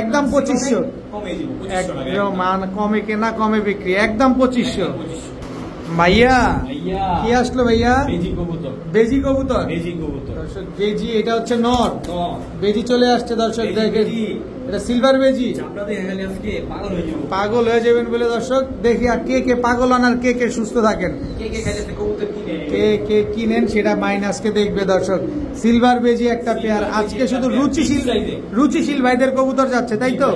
S1: একদম 2,500
S2: কমে দিব। 2,500
S1: টাকা মান, কমে কেনা কমে বিক্রি, একদম 2,500। ভাইয়া কি আসলো ভাইয়া? বেজি কবুতর। দর্শক বেজি, এটা হচ্ছে নর। বেজি চলে আসছে দর্শক দেখেন, এটা সিলভার বেজি। পাগল হয়ে যাবেন বলে দর্শক দেখি আর কে পাগল হন আর কে সুস্থ থাকেন, কে কিনেন সেটা মাইনাসকে দেখবে দর্শক। সিলভার বেজি একটা পেয়ার আজকে শুধু রুচিশীল ভাইদের কবুতর যাচ্ছে, তাই তো?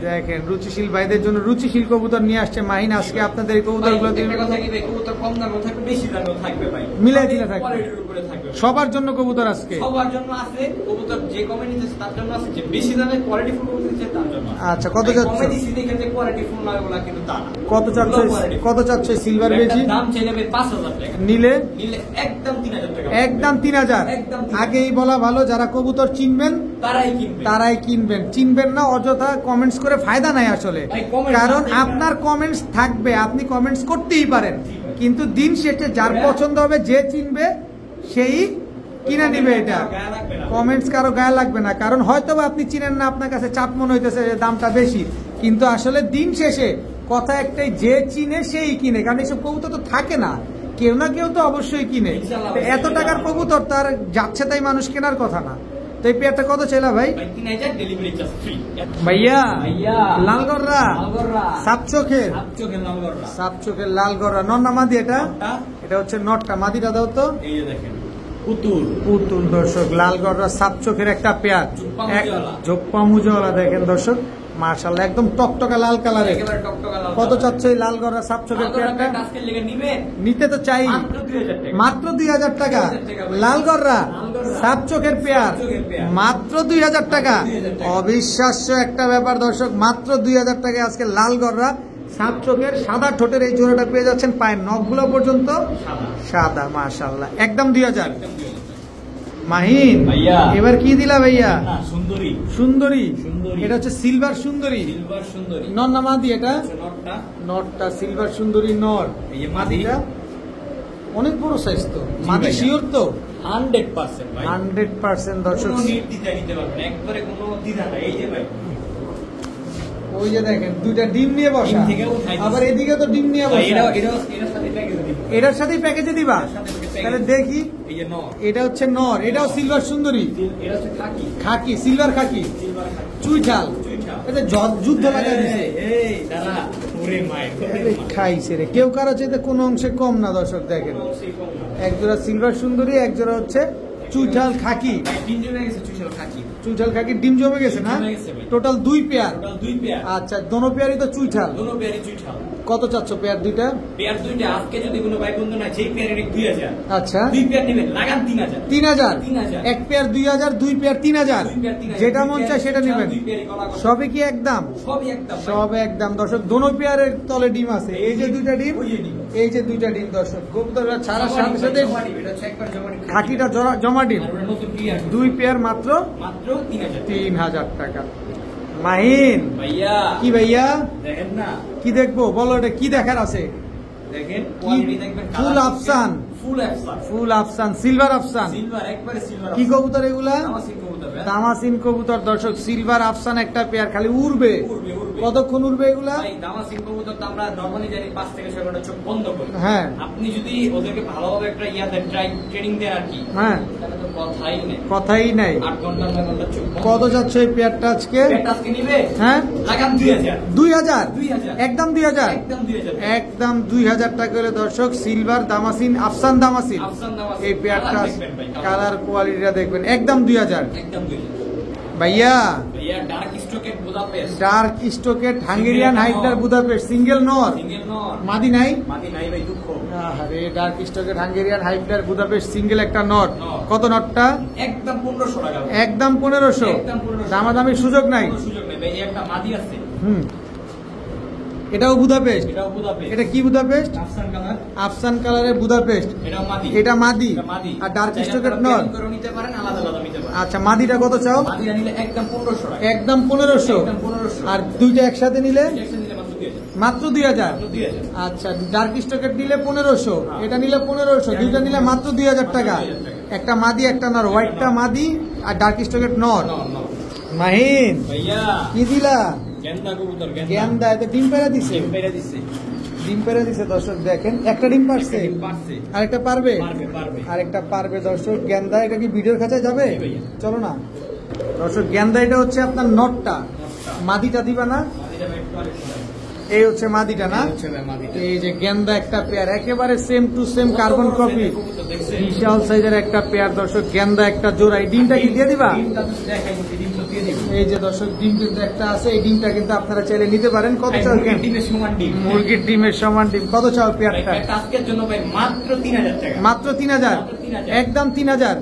S1: দেখেন রুচিশীল ভাইদের জন্য রুচিশীল কবুতর নিয়ে আসছে মাহিন আজকে আপনাদের এই কবুতরগুলো মিলাই দিলে থাকবে সবার জন্য কবুতর আজকে
S2: সবার জন্য আছে কবুতর যে কমে নিতেছে তার জন্য আছে যে বেশি দামে কোয়ালিটি ফুল কবুতর দিচ্ছে তার জন্য।
S1: আচ্ছা কত যাচ্ছে
S2: কমে দিছি দেখে যে কোয়ালিটি ফুল নয় বলা কিন্তু তা না।
S1: কত চাচ্ছে সিলভার বেজি
S2: দাম চাইলে 5000 টাকা
S1: নিলে
S2: একদম 3000 টাকা
S1: একদম 3000 আগেই বলা ভালো যারা কবুতর চিনবেন তারাই কিনবেন চিনবেন না অযথা কমেন্টস করে ফায়দা নাই আসলে কারণ আপনার কমেন্টস থাকবে আপনি কমেন্টস করতেই পারেন কিন্তু দিন শেষে যার পছন্দ হবে যে চিনবে সেই কিনে নিবে এটা কমেন্টস কারো গায়ে লাগবে না কারণ হয়তো আপনি চিনেন না আপনার কাছে চাপ মনে হইতেছে দামটা বেশি কিন্তু আসলে দিন শেষে কথা একটাই যে চিনে সেই কিনে কারণ এইসব কবুতর তো থাকে না কেউ না কেউ তো অবশ্যই কিনে এত টাকার কবুতর তার যাচ্ছে তাই মানুষ কেনার কথা না তো এই পেয়ারটা কত চাইলা ভাই ভাইয়া লালগররা সাপচোখের লালগররা নন্না মাদি এটা হচ্ছে নটটা মাদিটা দাও তো পুতুল দর্শক লালগররা সাপচোখের একটা পেয়ার জোপ্পা মুজওয়ালা দেখেন দর্শক মাশাআল্লাহ একদম টকটকা লাল কালারের কত চাচ্ছে এই লালগররা সাপচোখের পেয়ারটা নিতে তো চাই মাত্র 2000 টাকা লালগররা সাপচোখের পেয়ার মাত্র 2000 টাকা অবিশ্বাস্য একটা ব্যাপার দর্শক মাত্র 2000 টাকায় আজকে লালগররা সাপচোখের সাদা ঠোঁটের এই জোড়াটা পেয়ে যাচ্ছেন পায়ের নখগুলো পর্যন্ত সাদা মাশাআল্লাহ একদম 2000 মাহিন এবার কি দিলা ভাইয়া সুন্দরী এটা হচ্ছে সিলভার সুন্দরী নন্না মাদি এটা নটটা সিলভার সুন্দরী নর মাদিটা অনেক বড় সাইজ তো মাদি শিওর তো 100% দর্শক ওই যে দেখেন দুইটা ডিম নিয়ে বসা আবার এদিকে তো ডিম নিয়ে বসা এটার সাথেই প্যাকেজে দিবা তাহলে দেখি এটা হচ্ছে নর এটাও সিলভার সুন্দরী খাকি সিলভার খাকি চুইঠাল এটা যুদ্ধ লাগা দিছে খাইছে রে কেউ কারো চাইতে কোনো অংশে কম না দর্শক দেখেন একজোড়া সিলভার সুন্দরী একজোড়া হচ্ছে চুইঠাল খাকি চুইঠাল খাকি ডিম জমে গেছে না টোটাল 2 পেয়ার আচ্ছা দোনো পেয়ারই তো চুইঠাল কত চাচ্ছ পেয়ার দুইটা
S2: আজকে যদি কোনো ভাই বন্ধু না যেই পেয়ারের 2000
S1: আচ্ছা
S2: 2 পেয়ার নেবেন লাগান
S1: 3000 এক পেয়ার 2000 2 পেয়ার 3000 যেটা মন চায় সেটা নেবেন সবই কি একদম সব একদম দর্শক দোনো পেয়ারের তলে ডিম আছে এই যে দুইটা ডিম এই যে দুইটা ডিম দর্শক কবুতররা ছাড়া সাথে সাথে খাকিটা জমা ডিম 2 পেয়ার মাত্র 3000 টাকা মাহিন
S2: ভাইয়া
S1: কি ভাইয়া
S2: দেখেন না
S1: কি দেখবো বলো এটা কি দেখার আছে
S2: দেখেন কোয়ালিটি দেখবেন
S1: ফুল আফসান সিলভার আফসান
S2: একবারে সিলভার
S1: কি কবুতর এগুলা দামাসিন কবুতর দর্শক সিলভার আফসান একটা পেয়ার খালি উড়বে কতক্ষণ উড়বে এগুলা
S2: দামাসিন কবুতর তো আমরা নরমালি জানি 5 থেকে 6 ঘন্টা চোখ বন্ধ করে
S1: হ্যাঁ
S2: আপনি যদি ওদেরকে ভালোভাবে একটা ট্রেনিং দেন আর কি
S1: হ্যাঁ
S2: তাহলে তো
S1: কথাই নাই
S2: 8 ঘন্টা 9 ঘন্টা চোখ
S1: কত যাচ্ছে এই পেয়ারটা আজকে
S2: নিবে
S1: হ্যাঁ
S2: লাগান 2000
S1: একদম 2000 একদম 2000 টাকা করে দর্শক সিলভার দামাসিন আফসান দামাসিন এই পেয়ারটা কালার কোয়ালিটিটা দেখবেন একদম 2000 ভাইয়া ডার্ক স্টোকেট হাঙ্গেরিয়ান হাইডার বুদাপেস্ট সিঙ্গেল নর মাদি নাই
S2: ভাই দুঃখ
S1: আরে ডার্ক স্টোকেট হাঙ্গেরিয়ান হাইডার বুদাপেস্ট সিঙ্গেল একটা নট কত নটটা
S2: একদম 1500 টাকা
S1: একদম 1500 দামাদামির সুযোগ নাই
S2: ভাই একটা মাদি আছে
S1: এটাও বুদাপেস্ট এটা কি বুদাপেস্ট আফসান কালারের বুদাপেস্ট এটা মাদি আর ডার্ক স্টোকেট নর আচ্ছা মাদিটা কত চাও একদম 1500 আর দুইটা একসাথে নিলে মাত্র 2000 আচ্ছা ডার্ক স্টোকেট নিলে 1500 এটা নিলে 1500 দুইটা নিলে মাত্র 2000 টাকা একটা মাদি একটা নর হোয়াইটটা মাদি আর ডার্ক স্টোকেট নর মাহিন কি দিলা গেন্দা এতে ডিম পেড়া দিছে দর্শক দেখেন একটা ডিম পারছে আরেকটা পারবে আরেকটা পারবে দর্শক গেন্দা এটা কি ভিডিওর কাছে যাবে চলো না দর্শক গেন্দা এটা হচ্ছে আপনার নটটা মাদিটা দিবা না এই হচ্ছে মাদিটা না, এই যে গেন্দা একটা পেয়ার একেবারে same to same carbon copy, বিশাল সাইজের একটা পেয়ার দর্শক, গেন্দা একটা জোড়া। এই ডিমটা কি দিয়ে দিবা? এই যে দর্শক ডিম কিন্তু একটা আছে, এই ডিমটা কিন্তু আপনারা চাইলে নিতে পারেন। কত চাও? মুরগির ডিমের সমান ডিম। কত চাও পেয়ারটা?
S2: আজকের জন্য ভাই মাত্র 3000 টাকা।
S1: মাত্র 3000, একদম 3000।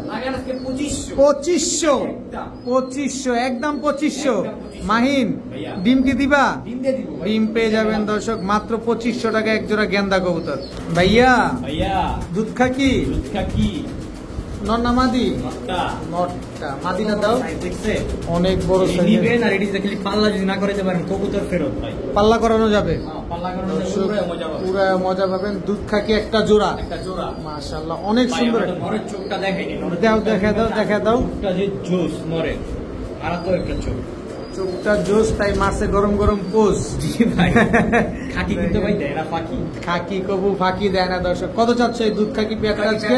S1: 2500, 2500, একদম 2500। মাহিন ডিম কি দিবা? ডিম পেয়ে যাবেন দর্শক মাত্র 2500 টাকা এক জোড়া গেন্দা কবুতর। ভাইয়া দুধ খাকি নন্না মাদি? নটটা। মাদিটা দাও, অনেক বড় সাইজ।
S2: পাল্লা যদি না করতে পারেন কবুতর ফেরত ভাই।
S1: পাল্লা করানো যাবে,
S2: পাল্লা করানো
S1: পুরো মজা পাবেন। দুধ খাকি একটা জোড়া, মাশাআল্লাহ অনেক সুন্দর।
S2: নরের চোখটা দেখাই
S1: দাও, দেখা দাও, দেখা দাও।
S2: চোখটা যে জোস নরের, মারাত্মক একটা চোখ,
S1: চোখটা জোস, তাই মারছে গরম গরম পোজ।
S2: খাকি কিন্তু ভাই দেয় না ফাঁকি,
S1: খাকি কবু ফাঁকি দেয় না দর্শক। কত চাচ্ছ এই দুধ খাকি পেয়ারটা আজকে?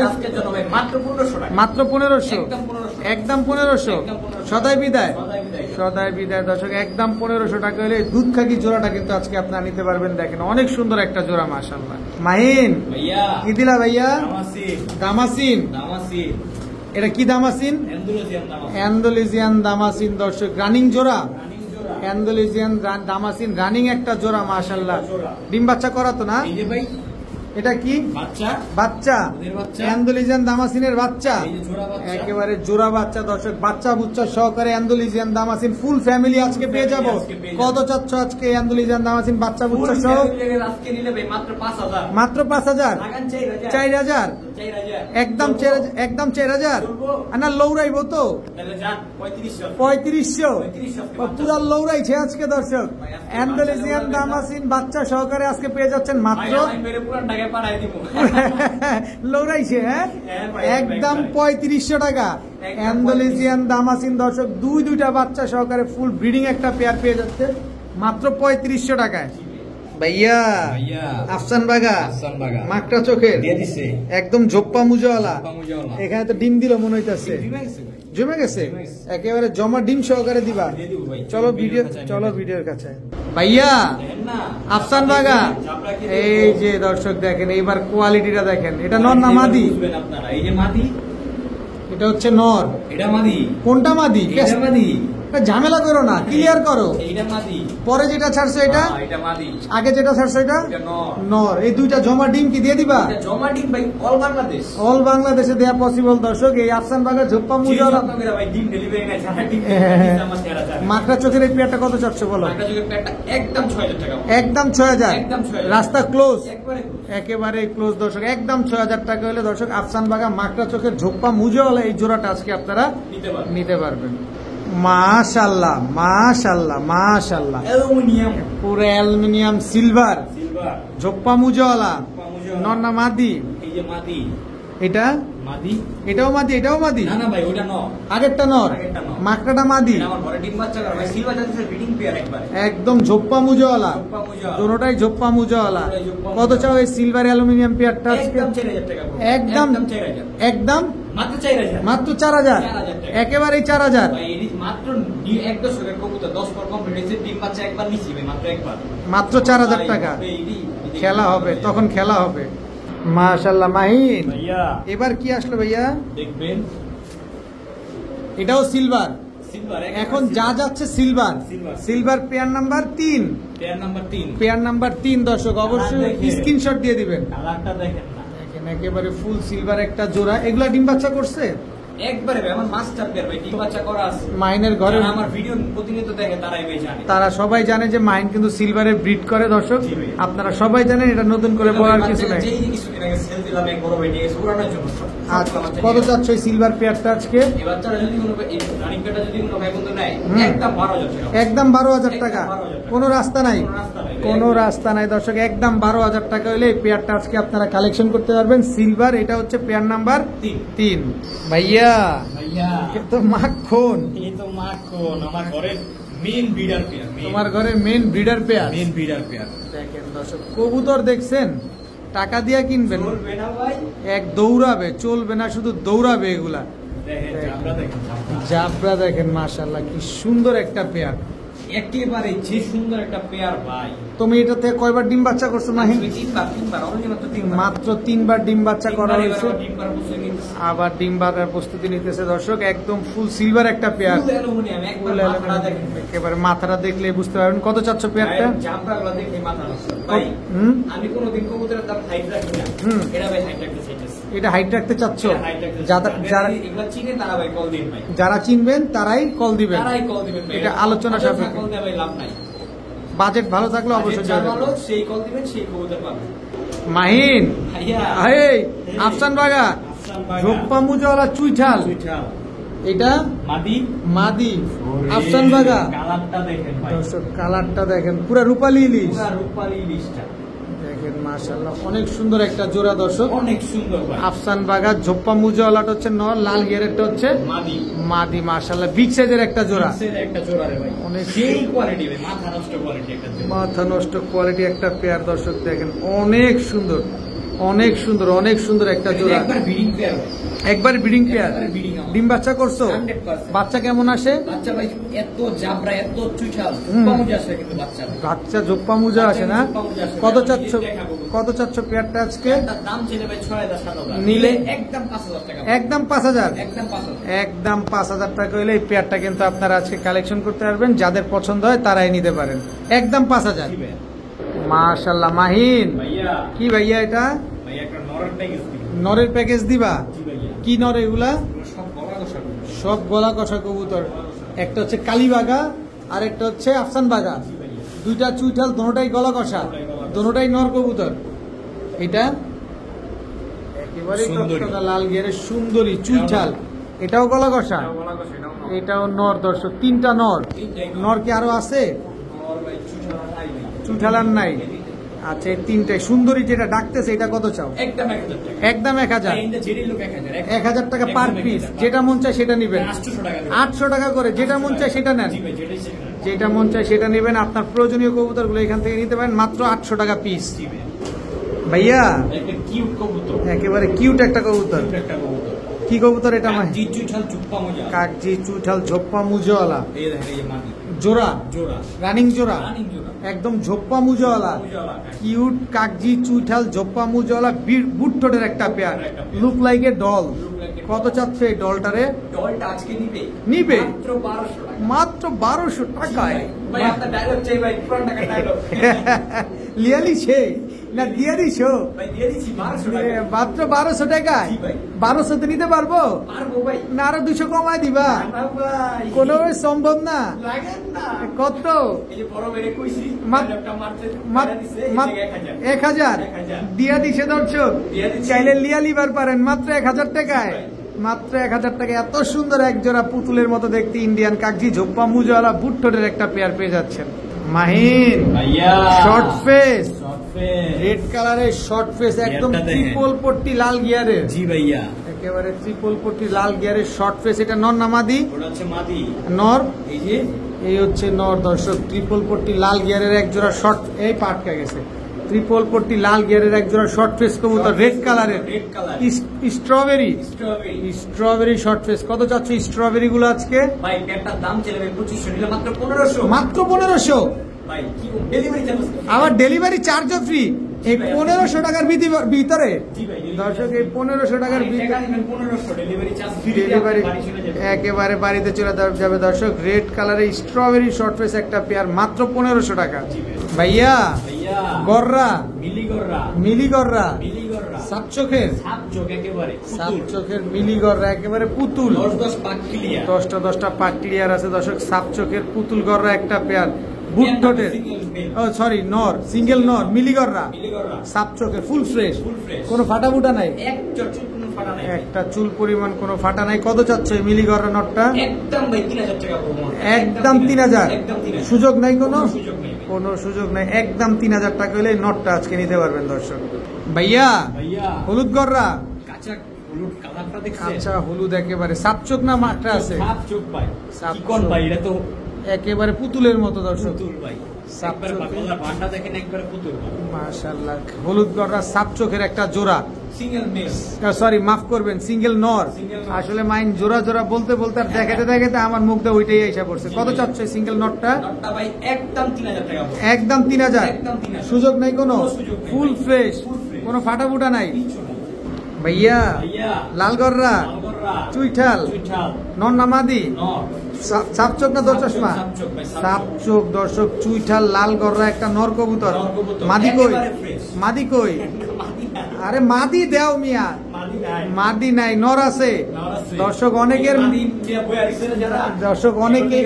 S2: মাত্র 1500 টাকা।
S1: মাত্র 1500, একদম 1500। সদাই বিদায়, সদাই বিদায় দর্শক, একদম 1500 টাকা হলে দুধ খাকি জোড়াটা কিন্তু আজকে আপনারা নিতে পারবেন। দেখেন অনেক সুন্দর একটা জোড়া মাশাআল্লাহ। মাহিন কি দিলা ভাইয়া? দামাসিন। এটা কি দামাসিন? অ্যান্ডালুজিয়ান দামাসিন দর্শক, রানিং জোড়া। অ্যান্ডালুজিয়ান দামাসিন রানিং একটা জোড়া মাশাআল্লাহ। ডিম বাচ্চা করা তো না? এটা কি বাচ্চা? অ্যান্ডালুজিয়ান দামাসিনের বাচ্চা, একেবারে জোড়া বাচ্চা দর্শক, বাচ্চা বুচ্চা সহকারে অ্যান্ডালুজিয়ান দামাসিন ফুল ফ্যামিলি আজকে পেয়ে যাব। কত চাচ্ছ আজকে অ্যান্ডালুজিয়ান দামাসিন বাচ্চা বুচ্চা সহ? মাত্র 5000, 4000, একদম 4000 না? লৌড়াইবো তো 3500, পুরা লৌড়াইছে আজকে দর্শক। অ্যান্ডালুজিয়ান দামাসিন বাচ্চা সহকারে আজকে পেয়ে যাচ্ছেন মাত্র লৌড়াইছে, হ্যাঁ একদম 3500 টাকা। অ্যান্ডালুজিয়ান দামাসিন দর্শক দুইটা বাচ্চা সহকারে ফুল ব্রিডিং একটা পেয়ার পেয়ে যাচ্ছে মাত্র 3500 টাকায়। ভাইয়া আফসান বাগা মাকড়া চোখের, একদম ঝোপ্পা মুজোওয়ালা। এখানে তো ডিম দিল মনে হইতেছে, জমে গেছে একেবারে জমা ডিম সহকারে দিবা। চলো ভিডিওর কাছে। ভাইয়া আফসান বাগা, এই যে দর্শক দেখেন এইবার কোয়ালিটিটা দেখেন। এটা নর না মাদি? এটা হচ্ছে নর, এটা মাদি। কোনটা মাদি? ঝামেলা করো না, ক্লিয়ার করো। পরে যেটা ছাড়ছো এটা, আগে যেটা ছাড়ছো এটা নর। এই দুইটা জমা ডিম কি দিয়ে দিবা? অল বাংলাদেশে দেয়া পসিবল দর্শক। এই আফসান বাগার ঝোপ্পা মুজোওয়ালা মাকড়া চোখের এই পেয়ারটা কত চাচ্ছ বলো? একদম 6000, রাস্তা ক্লোজ, একেবারে ক্লোজ দর্শক। একদম 6000 টাকা হলে দর্শক আফসান বাগা মাকড়া চোখের ঝোপ্পা মুজোওয়ালা এই জোড়াটা আজকে আপনারা নিতে পারবেন। মাশাআল্লাহ মাশাআল্লাহ মাশাআল্লাহ, পুরো অ্যালুমিনিয়াম সিলভার ঝোপ্পা মুজোওয়ালা। নন্না মাদি? এটা এটাও মাদি, এটাও মাদি? আগেরটা নর, মাকড়াটা মাদি। একদম ঝোপ্পা মুজোওয়ালা, দুটোটাই ঝোপ্পা মুজোওয়ালা। কত চাও এই সিলভার অ্যালুমিনিয়াম পেয়ারটা আজকে? একদম মাত্র 4000, একেবারেই 4000। মাত্র 4000 টাকা। খেলা হবে তখন, খেলা হবে। মাশাআল্লাহ মাহিন, এবার কি আসলো ভাইয়া? দেখবেন এটাও সিলভার। এখন যা যাচ্ছে silver, silver pair number 3, pair number 3 দর্শক অবশ্যই স্ক্রিনশট দিয়ে দিবেন। দেখেন একেবারে ফুল সিলভার একটা জোড়া। এগুলা ডিম বাচ্চা করছে একবারে ভাই, আমার মাস্টার পেয়ার ভাই, ডিম বাচ্চা করা আছে। মাইনের ঘরে আমার ভিডিও প্রতিনিয়ত দেখে, তারাই ভাই জানে, তারা সবাই জানে যে মাইন কিন্তু সিলভারে ব্রিড করে দর্শক। আপনারা সবাই জানেন, এটা নতুন করে বলার কিছু নাই। কত চাচ্ছ এই সিলভার পেয়ারটা আজকে? একদম 12000 টাকা। কোনো রাস্তা নাই, কোনো রাস্তা নাই দর্শক। একদম 12000 টাকা হলে এই পেয়ারটা আজকে আপনারা কালেকশন করতে পারবেন। সিলভার, এটা হচ্ছে পেয়ার নাম্বার 3। ভাইয়া তো মাখন, আমার ঘরের মেইন ব্রিডার পেয়ার, তোমার ঘরের মেইন ব্রিডার পেয়ার, দেখেন দর্শক কবুতর দেখছেন, টাকা দিয়া কিনবেন, এক দৌড়াবে, চলবে না, শুধু দৌড়াবে। এগুলা জাবরা দেখেন মাশাআল্লাহ কি সুন্দর একটা পেয়ার।
S2: একেবারে যে সুন্দর একটা পেয়ার ভাই।
S1: তুমি এটা থেকে কয়বার ডিম বাচ্চা করছো মাহিন?
S2: তিনবার only
S1: মাত্র 3বার ডিম বাচ্চা করা হয়েছে,
S2: তিনবার প্রস্তুতি নিতেছে।
S1: আবার ডিম বাচ্চার প্রস্তুতি নিতেছে দর্শক। একদম ফুল সিলভার একটা পেয়ার,
S2: ফুল অ্যালুমিনিয়াম, একবার মাথাটা দেখেন।
S1: একেবারে মাথাটা দেখলে বুঝতে পারবেন। কত চাচ্ছ পেয়ারটা?
S2: জাম্পারগুলো দেখে মাথা নষ্ট ভাই। আমি কোনোদিন কবুতরের দাম হাইট রাখি না, এটা ভাই হাইট রাখতে চাইতেছি।
S1: এটা হাইট রাখতে চাচ্ছ? যারা
S2: এগুলো চিনে তারা ভাই কল দিন ভাই,
S1: যারা চিনবেন তারাই কল দিবেন,
S2: তারাই কল দিবেন ভাই।
S1: এটা আলোচনা সাপেক্ষে,
S2: কল দেওয়া ভাই লাভ নাই।
S1: বাজেট ভালো থাকলে অবশ্যই
S2: যার ভালো সেই কল দিবেন, সেই কবুতর পাবেন।
S1: মাহিন
S2: ভাইয়া
S1: এই আফসান বাগা ঝোপ্পা মুজাওয়ালা চুইঠাল, এটা
S2: মাদি
S1: মাদি আফসান বাগা।
S2: কালারটা দেখেন ভাই,
S1: দর্শক কালারটা দেখেন, পুরা রূপালী ইলিশ
S2: পুরো রূপালী ইলিশটা
S1: দেখেন, মাশাআল্লাহ অনেক সুন্দর একটা জোড়া দর্শক।
S2: অনেক সুন্দর ভাই।
S1: আফসান বাগা ঝোপ্পা মুজাওয়ালাটা হচ্ছে নর, লাল গিয়ারেরটা হচ্ছে
S2: মাদি।
S1: মাদি। মাশাআল্লাহ বিগ সাইজের একটা জোড়া,
S2: সেটা একটা জোড়া রে ভাই,
S1: অনেক
S2: সেই কোয়ালিটি ভাই, মাথা নষ্ট কোয়ালিটি একটা জোড়া।
S1: মাথা নষ্ট কোয়ালিটি একটা পেয়ার দর্শক দেখেন, অনেক সুন্দর অনেক সুন্দর অনেক সুন্দর একটা জোড়া।
S2: একবার ব্রিডিং পেয়ার ভাই,
S1: একবার ব্রিডিং পেয়ার।
S2: একবারে breeding আমার।
S1: ডিম বাচ্চা করছো?
S2: 100%।
S1: বাচ্চা কেমন আসে?
S2: বাচ্চা ভাই এত জাবরা, এত চুইঠাল,
S1: হুম।
S2: কমজে আসে কিন্তু বাচ্চা ভাই।
S1: বাচ্চা জোপ্পা মুজা আসে না?
S2: জোপ্পা মুজা আসে।
S1: কত
S2: আমি
S1: চাচ্ছ?
S2: দেখাবো।
S1: কত চাচ্ছ পেয়ারটা আজকে?
S2: তার দাম ছিল ভাই 6,000
S1: নিলে?
S2: একদম 5,000 টাকা।
S1: একদম 5,000।
S2: একদম 5,000।
S1: একদম 5,000 টাকা হলে এই পেয়ারটা কিন্তু আপনারা আজকে কালেকশন করতে পারবেন, যাদের পছন্দ হয় তারাই নিতে পারেন। একদম 5,000।
S2: জি ভাই।
S1: মাশাআল্লাহ মাহিন,
S2: ভাইয়া
S1: কি ভাইয়া এটা?
S2: ভাই একটা নরম প্যাকেজ দিন।
S1: নরের প্যাকেজ দিবা?
S2: জি ভাইয়া।
S1: কি নর এগুলা?
S2: এগুলো সব গলা কষা করুন।
S1: সব গলা কষা কবুতর। একটা হচ্ছে কালীবাগা আর একটা হচ্ছে আফসান বাগা,
S2: জি ভাইয়া।
S1: দুইটা চুইঠাল, দোনোটাই গলা কষা,
S2: দোনোটাই গলা কষা।
S1: দোনোটাই নর কবুতর। এটা একেবারে
S2: সুন্দরী।
S1: টকটকা লাল গিয়ারের সুন্দরী চুইঠাল, এটাও গলা কষা,
S2: এটাও গলা কষা, এটাও নরম।
S1: এটাও নর দর্শক। তিনটা নর।
S2: তিনটাই নর।
S1: নর কি আরো আছে?
S2: নর ভাই চুইঠাল নাই ভাই।
S1: চুইঠাল আর নাই? আচ্ছা এই তিনটাই। সুন্দরী যেটা ডাকতেছে এটা কত চাও?
S2: একদম 1,000 টাকা।
S1: একদম 1000।
S2: ভাই, এটা জেডি লোক 1,000।
S1: 1000 টাকা পার
S2: একদম
S1: পিস,
S2: 1000
S1: যেটা মন চায় সেটা নিবেন।
S2: 800 টাকা করে।
S1: 800 টাকা করে, যেটা মন চায় সেটা নেন,
S2: জি ভাই, যেটাই সেটা।
S1: যেটা মন চায় সেটা নেবেন। আপনার প্রয়োজনীয় কবুতরগুলো এখান থেকে নিতে পারেন মাত্র 800 টাকা পিস।
S2: জি ভাই।
S1: ভাইয়া
S2: একটা কিউট কবুতর,
S1: একেবারে কিউট একটা কবুতর।
S2: কিউট একটা কবুতর।
S1: কি কবুতর এটা? মাহি
S2: জি চুইঠাল চুপ্পা মজা।
S1: কাকজি চুইঠাল ঝোপ্পা মুজওয়ালা
S2: এই দেখেন, এই যে মাদি
S1: জোড়া,
S2: জোড়া,
S1: রানিং জোড়া,
S2: রানিং জোড়া।
S1: একদম ঝোপ্পা মুজওয়ালা
S2: মুজাওয়ালা।
S1: কিউট কাকজি চুইঠাল ঝোপ্পা মুজওয়ালা বুট ঠোঁটের একটা pair, look like a doll. কত চাচ্ছে এই ডলটারে?
S2: ডলটা আজকে নিবে?
S1: নিবে
S2: মাত্র 1200 টাকা।
S1: মাত্র 1200 টাকায়।
S2: ভাই আপনার ডায়লগ চাই ভাই, পুরান টাকা ডায়লগ।
S1: লিয়ালি সে না দিয়া দিছো?
S2: ভাই দিয়ে দিছি 1200 টাকা।
S1: মাত্র 1200 টাকায়?
S2: জি ভাই।
S1: 1200 তে নিতে পারবো
S2: পারবো ভাই।
S1: না? আরো 200 কমায় দিবা?
S2: না ভাই।
S1: কোনোভাবে সম্ভব না।
S2: লাগেন না।
S1: কত?
S2: এই যে বড় বেড়ে কইছি,
S1: মাত-
S2: ডায়লগটা মারতে দিছে, এই জায়গায় 1000।
S1: 1000 দিয়া দিছে দর্শক।
S2: দিয়া দিছি।
S1: চাইলে লিয়া লিবার পারেন মাত্র 1000 টাকায়। মাত্র 1000 টাকায় এত সুন্দর এক জোড়া পুতুলের মতো দেখতে ইন্ডিয়ান কাকজি ঝোপ্পা মুজওয়ালা বুট ঠোঁটের একটা পেয়ার পেয়ে যাচ্ছেন। মাহিন
S2: ভাইয়া
S1: short face,
S2: short face.
S1: Red কালারের শর্ট ফেস, একদম
S2: গিয়ারটা দেখেন।
S1: ট্রিপল পট্টি লাল গিয়ারের,
S2: জি ভাইয়া।
S1: একেবারে ট্রিপল পট্টি লাল গিয়ারের শর্ট ফেস। এটা নর নামাদি?
S2: ওটা হচ্ছে মাদি।
S1: নর।
S2: এই যে
S1: এই হচ্ছে নর দর্শক, ট্রিপল পট্টি লাল গিয়ারের এক জোড়া শর্ট, এই পাটকা গেছে, ট্রিপল পট্টি লাল গিয়ারের এক জোড়া শর্ট ফেস কবুতর, রেড কালারের,
S2: red colour,
S1: strawberry,
S2: strawberry.
S1: Strawberry short face. কত চাচ্ছ স্ট্রবেরি গুলো আজকে?
S2: ভাই পেটটার দাম চলে ভাই 2500, নিলে মাত্র 1500।
S1: মাত্র 1500।
S2: ভাই কি ডেলিভারি চার্জ?
S1: আবার ডেলিভারি চার্জও ফ্রি। এই 1500 টাকার ভিতরে
S2: জি ভাই।
S1: দর্শক, এই 1500 টাকার
S2: টাকা
S1: ভিতরে
S2: দিবেন 1500, ডেলিভারি চার্জ ফ্রি।
S1: ডেলিভারি
S2: বাড়ি চলে যাবে।
S1: একেবারে বাড়িতে চলে যাবে দর্শক। রেড কালারের স্ট্রবেরি শর্ট ফেস একটা পেয়ার মাত্র 1500 টাকা।
S2: জি ভাই।
S1: ভাইয়া
S2: ভাইয়া
S1: গররা,
S2: মিলিগররা,
S1: মিলি গররা,
S2: মিলিগররা,
S1: সাত চোখের,
S2: সাত চোখ একেবারে
S1: সাত
S2: পুতুল।
S1: চোখের মিলি গররা, একেবারে পুতুল।
S2: 10 পাক ক্লিয়ার।
S1: 10টা পাক ক্লিয়ার আছে দর্শক। সাত চোখের পুতুল গররা একটা পেয়ার, বুট ঠোঁটের, ও সরি নর, সিঙ্গেল নর, মিলি গররা,
S2: মিলিগররা
S1: সাত চোখের, ফুল ফ্রেশ,
S2: ফুল ফ্রেশ।
S1: কোনো ফাটা ফুটা নাই,
S2: এক চটচট কোনো ফাটা নাই।
S1: একটা চুল পরিমাণ কোনো ফাটা নাই। কত চাচ্ছে এই মিলি গররা নটটা?
S2: একদম ভাই 3000 টাকা পড়বে।
S1: একদম 3000।
S2: একদম 3000।
S1: সুযোগ নাই কোনো?
S2: কোনো সুযোগ নেই ভাই।
S1: কোনো সুযোগ নাই, একদম 3000 টাকা হলে এই নটটা আজকে নিতে পারবেন দর্শক। ভাইয়া
S2: ভাইয়া
S1: হলুদ গররা,
S2: কাঁচা হলুদ কালারটা দেখছেন?
S1: আচ্ছা হলুদ, একেবারে সাত চোখ না মাত্রা আছে?
S2: সাত চোখ ভাই।
S1: সাত
S2: কি কোন
S1: চোখ।
S2: ভাই, এটা তো
S1: একেবারে পুতুলের মতো দর্শক।
S2: পুতুল ভাই।
S1: সাত
S2: একবার
S1: চোখ।
S2: বাংলার ভান্ডা দেখেন, একবার পুতুল ভাই।
S1: মাশাআল্লাহ, হলুদ গররা সাত চোখের একটা জোড়া,
S2: সিঙ্গেল মেল,
S1: সরি মাফ করবেন, সিঙ্গেল নর। আসলে মাইন জোড়া জোড়া বলতে বলতে আর দেখাতে দেখাতে আমার মুখ দিয়ে ওইটাই এসে পড়ছে। কত চাচ্ছে সিঙ্গেল নটটা?
S2: নটটা ভাই একদম 3000 টাকা।
S1: একদম 3000,
S2: একদম 3000,
S1: সুযোগ নাই কোনো?
S2: সুযোগ নেই।
S1: ফুল ফ্রেশ, কোনো ফাটা ফুটা নাই ভাইয়া। লালগররা, চুইঠাল, নর না মাদি? সাপচোক না দর চশমা? সাপচোক দর্শক, চুইঠাল লালগররা একটা নর কবুতর। মাদি কই? মাদি কই? আরে মাদি দেও মিয়া, মাদি নাই, নর আছে। দর্শক অনেকের, দর্শক অনেকে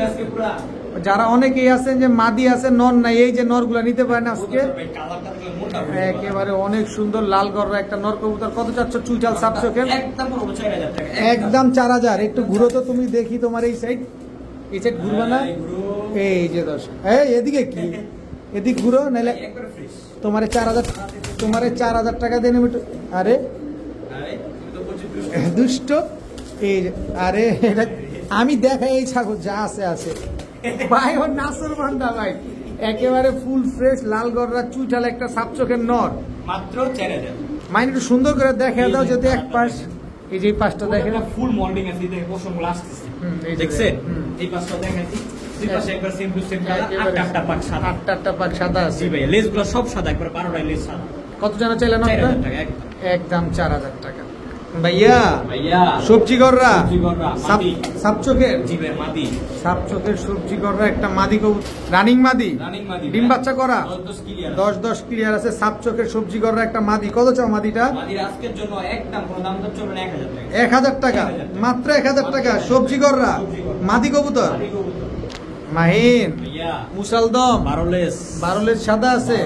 S1: যারা অনেকেই আছেন যে মাদি আছে নর নাই, এই যে নর গুলা নিতে পারেন আজকে। একেবারে অনেক সুন্দর লাল গররা একটা নর কবুতর। কত চাচ্ছ চুইঠাল সাপচোকের? একদম 4000। একটু ঘুরো তো তুমি, দেখি তোমার এই সাইড, এই সাইড ঘুরবা না? এই যে দর্শক, এই এদিকে কি, এদিক ঘুরো, নাইলে তোমার 4000, তোমার 4000 টাকা দিয়ে নেবে। আরে দুষ্ট, এই আরে আমি দেখাই এই ছাগল যা আছে আছে ভাই, ওর নাসর বান্দা ভাই, একেবারে ফুল ফ্রেশ লাল গররা চুইঠাল একটা সাপচোকের নর,
S2: মাত্র 4000।
S1: মাইন একটু সুন্দর করে দেখা দাও যদি এক পাশ, এই যে পাশটা দেখেন
S2: ফুল মল্ডিং আছে, দেখে পশমগুলো আসতেছে, দেখছেন? এই পাশটা দেখেন, এই পাশে একবার সেম টু সেম কালার, আটটা পাক সাদা,
S1: আটটা পাক সাদা আছে।
S2: জি ভাই, লেজগুলো সব সাদা, একবার 12টাই লেজ সাদা।
S1: কত জানা চাইলেন?
S2: 4000 টাকা
S1: একদম 4000 টাকা ভাইয়া।
S2: ভাইয়া
S1: সবজি গররা,
S2: মাদি,
S1: সাপচোকের?
S2: জি ভাই মাদি,
S1: সাপচোকের সবজি গররা একটা মাদি কবুতর, রানিং মাদি, ডিম বাচ্চা করা, 10 ক্লিয়ার আছে। সাপচোকের সবজি গররা একটা মাদি। কত চাও মাদিটা?
S2: মাদির আজকের জন্য একদম কোনো দাম দর চলবে না, 1000 টাকা।
S1: 1000 টাকা, মাত্র 1000 টাকা। সবজি গররা মাদি কবুতর। মাহিন মুসালদম, 12 লেজ সাদা আছে,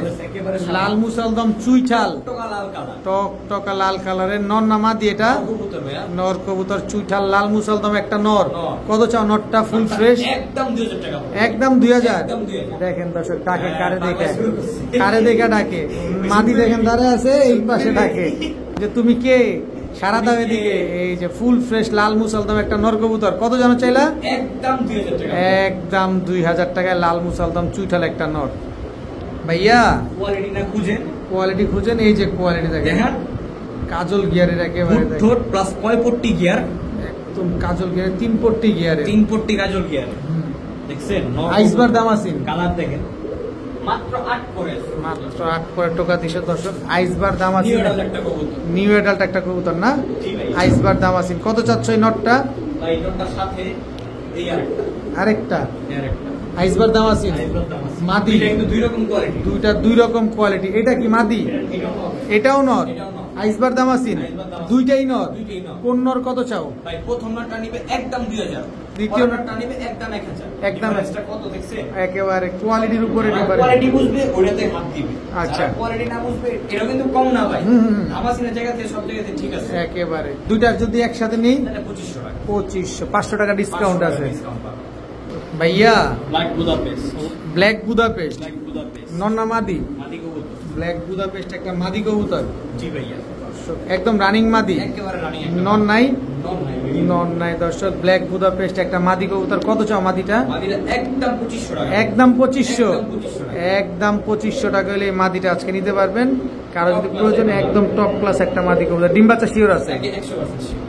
S1: লাল মুসালদম চুইঠাল, টক টকা লাল কালারের নর না মাদি? এটা নর কবুতর, চুইঠাল লাল মুসালদম একটা নর। কত চাও নরটা? ফুল ফ্রেশ
S2: একদম 2000 টাকা।
S1: একদম 2000। দেখেন দর্শক, ডাকে কারে দেখে, কারে দেখে ডাকে। মাদি দেখেন দাঁড়ায় আছে, এই পাশে ডাকে যে তুমি কে, সারা দাও এদিকে। এই যে ফুল ফ্রেশ লাল মুসালদম একটা নর কবুতর। কত জানো চাইলা?
S2: একদম 2000 টাকা।
S1: একদম 2000 টাকায় লাল মুসালদম চুইঠাল একটা নর। ভাইয়া
S2: কোয়ালিটি না খুঁজেন,
S1: কোয়ালিটি খুঁজেন, এই যে কোয়ালিটি দেখেন, কাজল গিয়ারের একেবারে
S2: থোট প্লাস কয় পট্টি গিয়ার,
S1: একদম কাজল গিয়ারের 3 পট্টি গিয়ারে,
S2: 3 পট্টি কাজল গিয়ার, দেখছেন?
S1: আইসবার দামাসিন
S2: কালার দেখেন, মাত্র 8 করে,
S1: মাত্র 8 করে টাকা দিছে দর্শক। আইসবার দামাসিন,
S2: নিউ অ্যাডাল্ট একটা কবুতর,
S1: নিউ অ্যাডাল্ট একটা কবুতর না?
S2: জি ভাই।
S1: আইসবার দামাসিন। কত চাচ্ছ এই নটটা?
S2: ভাই নটটার সাথে এই
S1: আরেকটা
S2: আরেকটা
S1: আইসবার দামাসিন মাদি,
S2: এটা কিন্তু দুই রকম কোয়ালিটি,
S1: দুইটা দুই রকম কোয়ালিটি। এটা কি মাদি? এটাও নর। আইসবার দামাসিন দুইটাই নর। কোন নর কত চাও?
S2: ভাই প্রথম নরটা নিবে একদম 2000,
S1: দ্বিতীয়
S2: নরটা নিবে একদম 1000।
S1: একদম
S2: এক্সট্রা কত দেখছেন?
S1: একেবারে কোয়ালিটির উপরে ডিপেন্ড।
S2: কোয়ালিটি বুঝবে ওটাতে হাত দিবে,
S1: আচ্ছা
S2: কোয়ালিটি না বুঝবে এটা কিন্তু কম না ভাই। আমাসিনের জায়গাতে সব জায়গাতে ঠিক আছে।
S1: একেবারে দুইটা যদি একসাথে নেই
S2: তাহলে 2500 টাকা,
S1: 2500, 500 টাকা ডিসকাউন্ট আছে ভাইয়া।
S2: Black Budapest,
S1: black Budapest
S2: black Budapest
S1: নর না মাদি?
S2: মাদি কবুতর।
S1: ব্ল্যাক বুদাপেস্ট একটা মাদি কবুতর,
S2: জি ভাইয়া,
S1: একদম রানিং মাদি,
S2: একেবারে রানিং,
S1: নর নাই?
S2: নর নাই,
S1: নর নাই দর্শক। ব্ল্যাক বুদাপেস্ট একটা মাদি কবুতর। কত চাও মাদিটা?
S2: মাদিটা একদম 2500 টাকা,
S1: একদম 2500,
S2: একদম 2500 টাকা।
S1: একদম 2500 টাকা হলে এই মাদিটা আজকে নিতে পারবেন। কারো যদি প্রয়োজন, একদম টপ ক্লাস একটা মাদি কবুতর। ডিম বাচ্চা শিওর আছে?
S2: 100% শিওর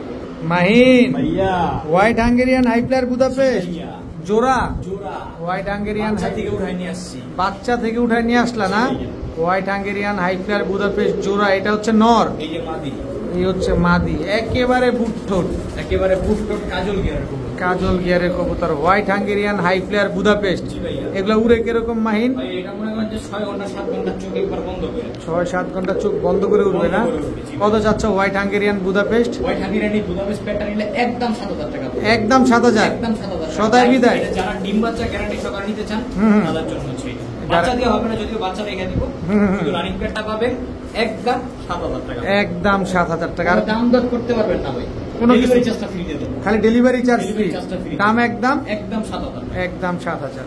S1: মাহিন
S2: ভাইয়া।
S1: White Hungarian high flyer Budapest
S2: ভাইয়া,
S1: জোড়া,
S2: জোড়া
S1: হোয়াইট হাঙ্গেরিয়ান
S2: বাচ্চা থেকে উঠাই নিয়ে আসছি,
S1: বাচ্চা থেকে উঠায় নিয়ে আসলা না? White Hungarian high flyer Budapest জোড়া। এটা হচ্ছে নর,
S2: এই যে মাদি,
S1: এই হচ্ছে মাদি। একেবারে বুটঠোট,
S2: একেবারে ফুটফুট কাজল গিয়ার কবুতর,
S1: কাজল গিয়ারের কবুতর। White Hungarian high flyer Budapest.
S2: জি ভাইয়া।
S1: এগুলা উড়ে কিরকম মাহিন?
S2: ভাই এটা মনে করেন যে 6 ঘন্টা 7 ঘন্টা চোখ একবার বন্ধ করে,
S1: 6-7 ঘন্টা চোখ বন্ধ করে উঠবে না?
S2: বন্ধ করে উঠবে, জি।
S1: কত চাচ্ছ হোয়াইট হাঙ্গেরিয়ান বুদাপেস্ট?
S2: হোয়াইট হাঙ্গেরিয়ানি বুদাপেস্ট প্যাটটা নিলে একদম 7000 টাকা পড়বে।
S1: একদম 7000,
S2: একদম 7000
S1: সদাই বিদায়।
S2: এটা যারা ডিম বাচ্চা গ্যারান্টি সহকারে নিতে চান তাদের জন্য হচ্ছে এটা।
S1: যারা-
S2: বাচ্চা দিয়ে হবে না, যদিও বাচ্চা রেখে দিব, শুধু রানিং প্যাটটা পাবেন একদম 7000 টাকা,
S1: একদম 7000 টাকা। আর
S2: দাম দর করতে পারবেন না ভাই,
S1: কোনো কিছু-
S2: ডেলিভারি চার্জটা ফ্রি দিয়ে দেবো,
S1: খালি ডেলিভারি চার্জ ফ্রি,
S2: ডেলিভারি চার্জটা ফ্রি,
S1: দাম একদম
S2: একদম 7000 টাকা।
S1: একদম 7000।